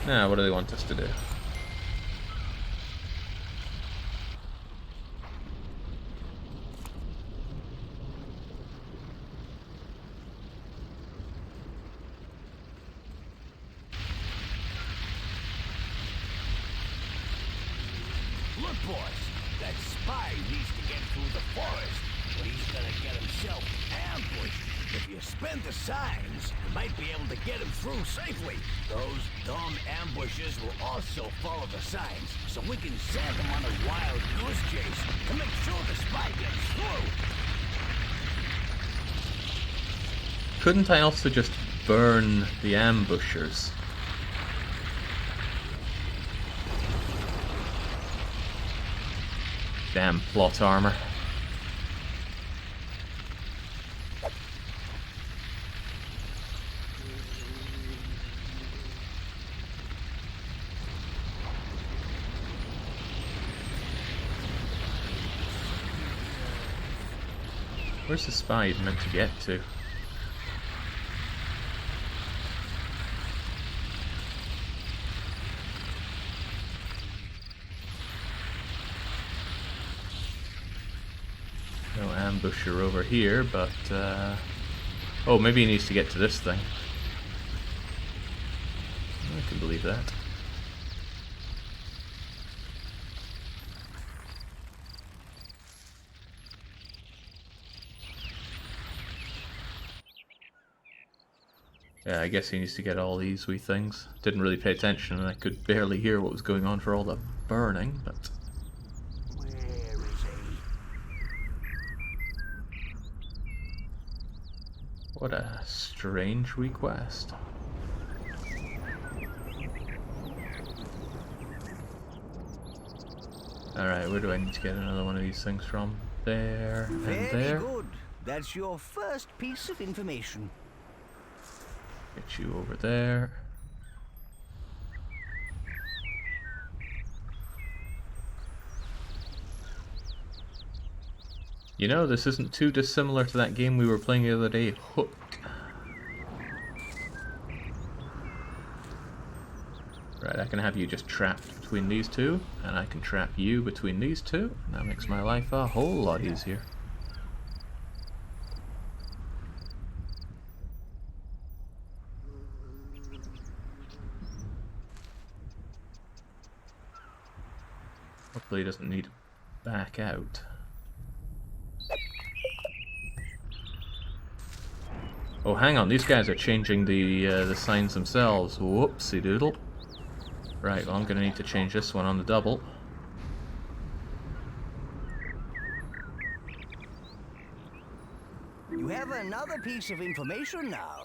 Now, what do they want us to do? Look, boys, that spy needs to get through the forest, but he's gonna get himself ambushed. If you spend the signs, you might be able to get him through safely. Those dumb ambushers will also follow the signs, so we can send them on a wild goose chase to make sure the spy gets through. Couldn't I also just burn the ambushers? Damn plot armor. Where's the spy he's meant to get to? No ambusher over here, but oh, maybe he needs to get to this thing. I can believe that. Yeah, I guess he needs to get all these wee things. Didn't really pay attention and I could barely hear what was going on for all the burning, but... Where is he? What a strange request. Alright, where do I need to get another one of these things from? There, and there. Very good. That's your first piece of information. Get you over there. You know, this isn't too dissimilar to that game we were playing the other day, Hook. Right, I can have you just trapped between these two, and I can trap you between these two, and that makes my life a whole lot easier. Hopefully he doesn't need to back out. Oh, hang on, these guys are changing the signs themselves. Whoopsie doodle. Right, well I'm gonna need to change this one on the double. You have another piece of information now.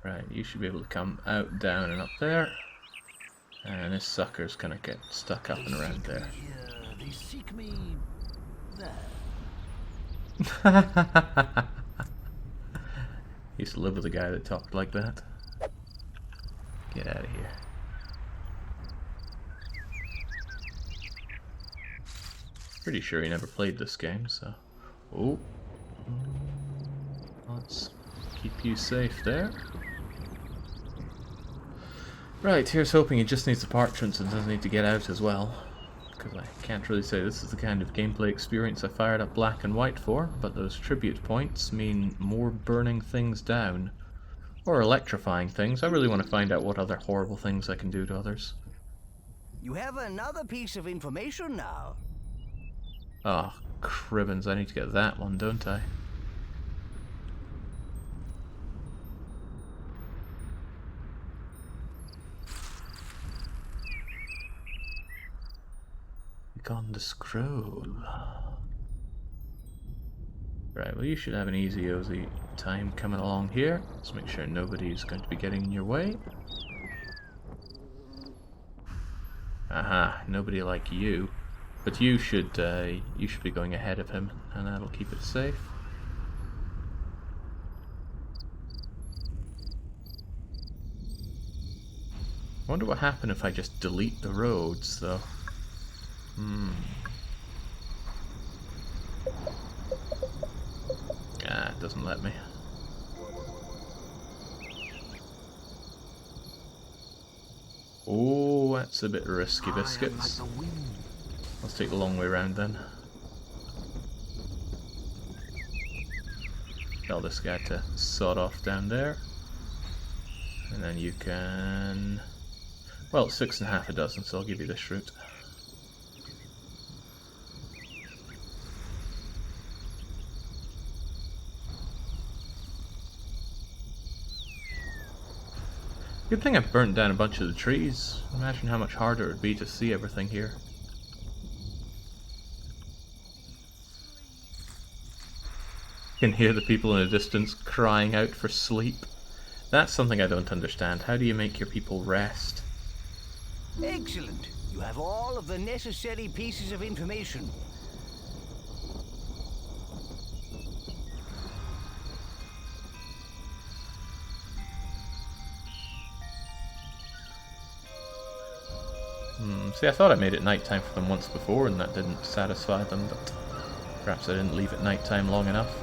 Right, you should be able to come out, down, and up there. And this sucker's gonna get stuck up and around there. They seek me there. Used to live with a guy that talked like that. Get out of here. Pretty sure he never played this game, so... Oh. Let's keep you safe there. Right, here's hoping he just needs the parchments and doesn't need to get out as well. Because I can't really say this is the kind of gameplay experience I fired up Black and White for, but those tribute points mean more burning things down. Or electrifying things. I really want to find out what other horrible things I can do to others. You have another piece of information now. Oh, cribbins, I need to get that one, don't I? Click on the scroll. Right, well you should have an easy Ozy time coming along here. Let's make sure nobody's going to be getting in your way. Aha, nobody like you. But you should be going ahead of him, and that'll keep it safe. I wonder what happened if I just delete the roads, though. Ah, it doesn't let me. Oh, that's a bit risky, biscuits. Let's take the long way round then. Tell this guy to sod off down there. And then you can... Well, it's 6.5 a dozen, so I'll give you this route. Good thing I've burnt down a bunch of the trees. Imagine how much harder it would be to see everything here. You can hear the people in the distance crying out for sleep. That's something I don't understand. How do you make your people rest? Excellent. You have all of the necessary pieces of information. See, I thought I made it nighttime for them once before and that didn't satisfy them, but perhaps I didn't leave it nighttime long enough.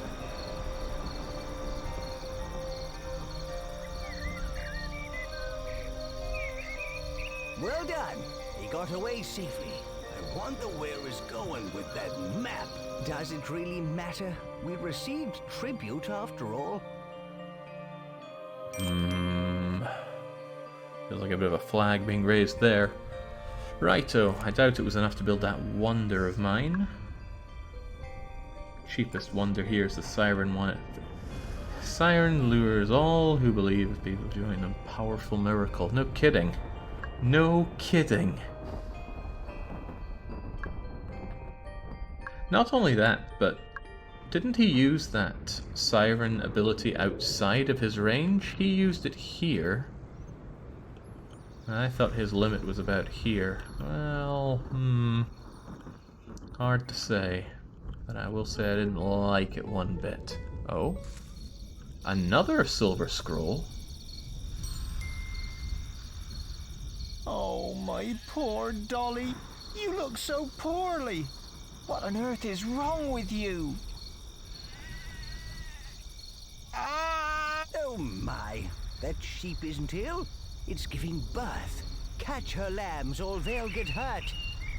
Well done. He got away safely. I wonder where he's going with that map. Does it really matter? We received tribute after all. Feels like a bit of a flag being raised there. Righto, I doubt it was enough to build that wonder of mine. Cheapest wonder here is the siren one. Siren lures all who believe if people join them. Powerful miracle. No kidding. No kidding. Not only that, but didn't he use that siren ability outside of his range? He used it here. I thought his limit was about here. Well, hard to say. But I will say I didn't like it one bit. Oh? Another silver scroll? Oh, my poor Dolly. You look so poorly. What on earth is wrong with you? Ah! Oh, my. That sheep isn't ill. It's giving birth. Catch her lambs or they'll get hurt.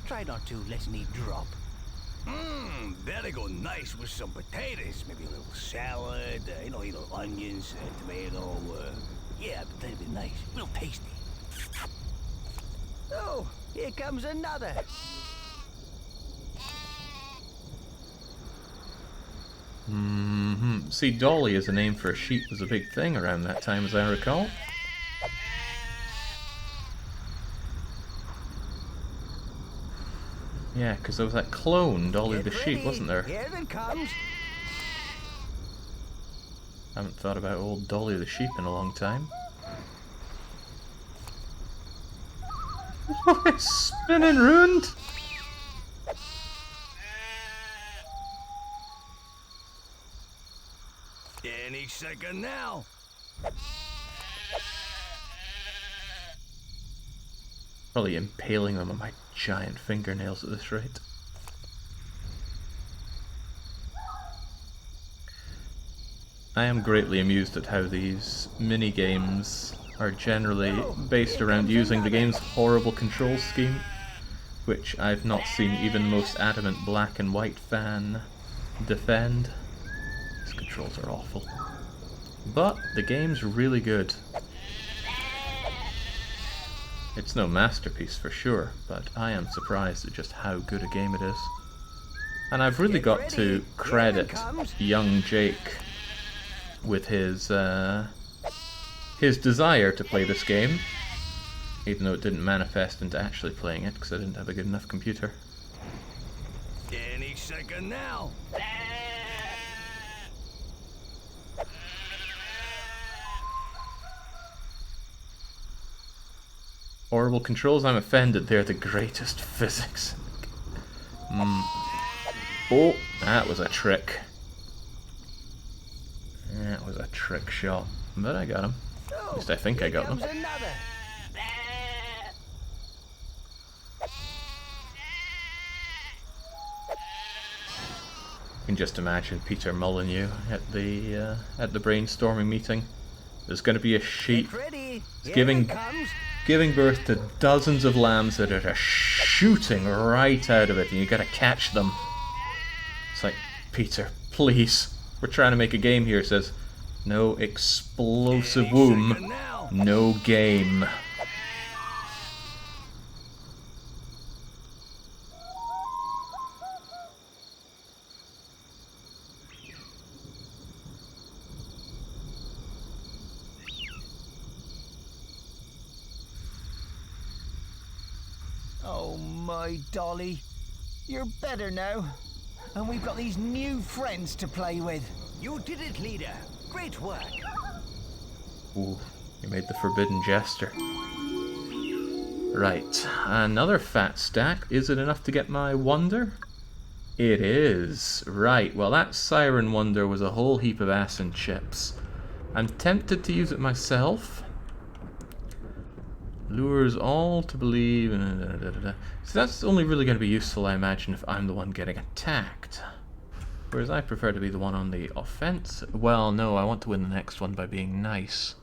Try not to let any drop. Better go nice with some potatoes. Maybe a little salad, little onions, tomato. Yeah, that'd be nice. Real tasty. Oh, here comes another. See, Dolly as a name for a sheep was a big thing around that time, as I recall. Yeah, because there was that clone, Dolly the sheep, wasn't there? Here it comes. I haven't thought about old Dolly the sheep in a long time. It's spinning round! Any second now. Probably impaling them on my giant fingernails at this rate. I am greatly amused at how these mini-games are generally based around using the game's horrible control scheme, which I've not seen even the most adamant black and white fan defend. These controls are awful. But the game's really good. It's no masterpiece for sure, but I am surprised at just how good a game it is. And I've really got to credit young Jake with his desire to play this game, even though it didn't manifest into actually playing it because I didn't have a good enough computer. Any second now. Horrible controls, I'm offended. They're the greatest physics. Oh, that was a trick. That was a trick shot. But I got him. At least I think I got him. You can just imagine Peter Molyneux at the brainstorming meeting. There's going to be a sheep. It's giving birth to dozens of lambs that are shooting right out of it, and you gotta catch them. It's like, Peter, please. We're trying to make a game here. It says, no explosive womb, no game. Oh my Dolly, you're better now. And we've got these new friends to play with. You did it, leader. Great work. Ooh, you made the forbidden jester. Right, another fat stack. Is it enough to get my wonder? It is. Right, well that siren wonder was a whole heap of ass and chips. I'm tempted to use it myself. Lures all to believe. So that's only really going to be useful, I imagine, if I'm the one getting attacked. Whereas I prefer to be the one on the offense. Well, no, I want to win the next one by being nice.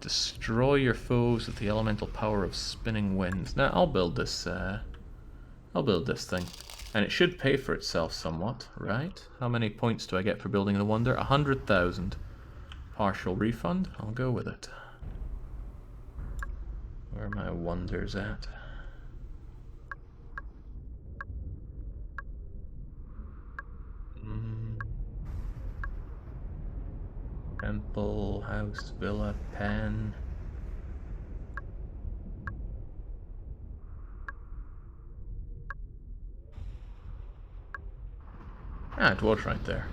Destroy your foes with the elemental power of spinning winds. Now, I'll build this thing. And it should pay for itself somewhat, right? How many points do I get for building the wonder? 100,000. Partial refund? I'll go with it. Where are my wonders at? Temple, house, villa, pen. Ah, it was right there.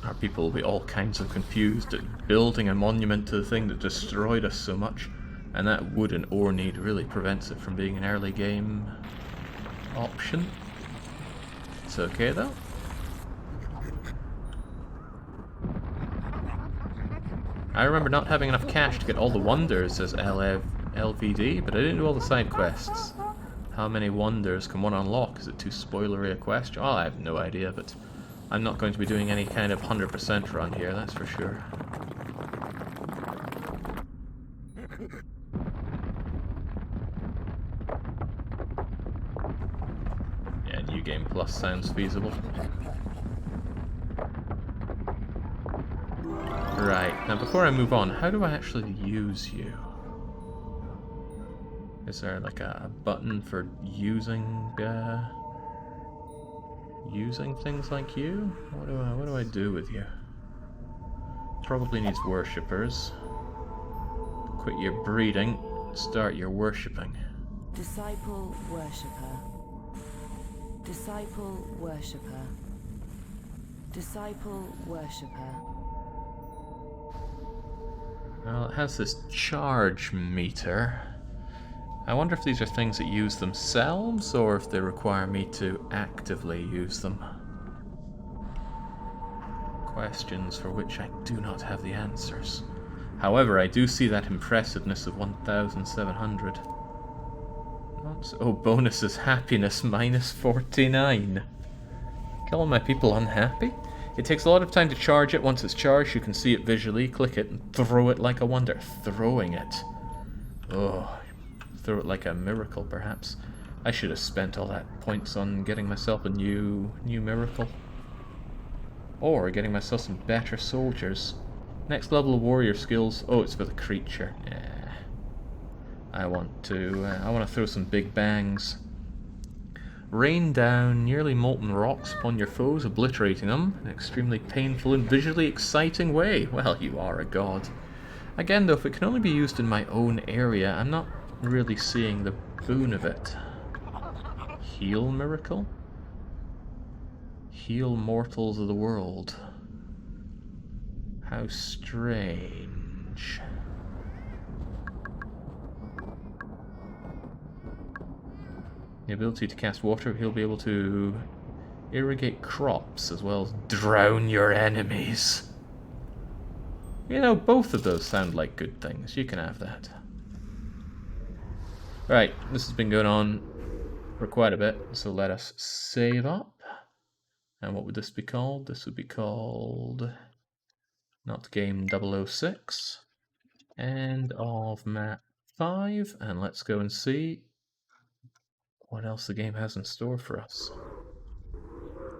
Our people will be all kinds of confused at building a monument to the thing that destroyed us so much, and that wood and ore need really prevents it from being an early game option. It's okay though. I remember not having enough cash to get all the wonders as LVD, but I didn't do all the side quests. How many wonders can one unlock? Is it too spoilery a question? Oh, I have no idea, but I'm not going to be doing any kind of 100% run here, that's for sure. Yeah, New Game Plus sounds feasible. Right, now before I move on, how do I actually use you? Is there like a button for using things like you? What do I do with you? Probably needs worshippers. Quit your breeding, start your worshipping. Disciple worshipper. Disciple worshipper. Disciple worshipper. Well, it has this charge meter. I wonder if these are things that use themselves, or if they require me to actively use them. Questions for which I do not have the answers. However, I do see that impressiveness of 1,700. Oh, bonuses, happiness, -49. Killing my people unhappy? It takes a lot of time to charge it. Once it's charged, you can see it visually, click it, and throw it like a wonder. Throwing it. Oh, throw it like a miracle, perhaps. I should have spent all that points on getting myself a new miracle. Or getting myself some better soldiers. Next level of warrior skills. Oh, it's for the creature. Yeah. I want to throw some big bangs. Rain down nearly molten rocks upon your foes, obliterating them in an extremely painful and visually exciting way. Well, you are a god. Again, though, if it can only be used in my own area, I'm not really seeing the boon of it. Heal miracle? Heal mortals of the world. How strange. The ability to cast water, he'll be able to irrigate crops as well as drown your enemies. You know, both of those sound like good things. You can have that. Right, this has been going on for quite a bit, so let us save up. And what would this be called? This would be called Not Game 006. End of map 5. And let's go and see what else the game has in store for us.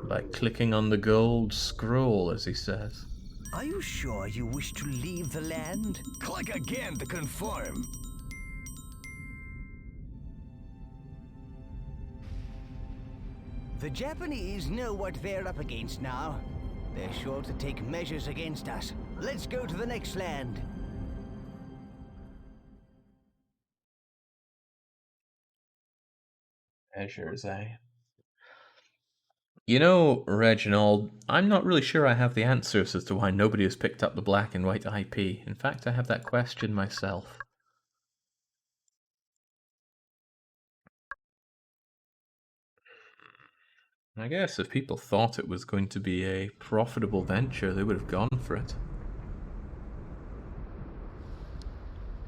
By clicking on the gold scroll, as he says. Are you sure you wish to leave the land? Click again to confirm. The Japanese know what they're up against now. They're sure to take measures against us. Let's go to the next land. Measures, eh? You know, Reginald, I'm not really sure I have the answers as to why nobody has picked up the black and white IP. In fact, I have that question myself. I guess if people thought it was going to be a profitable venture, they would have gone for it.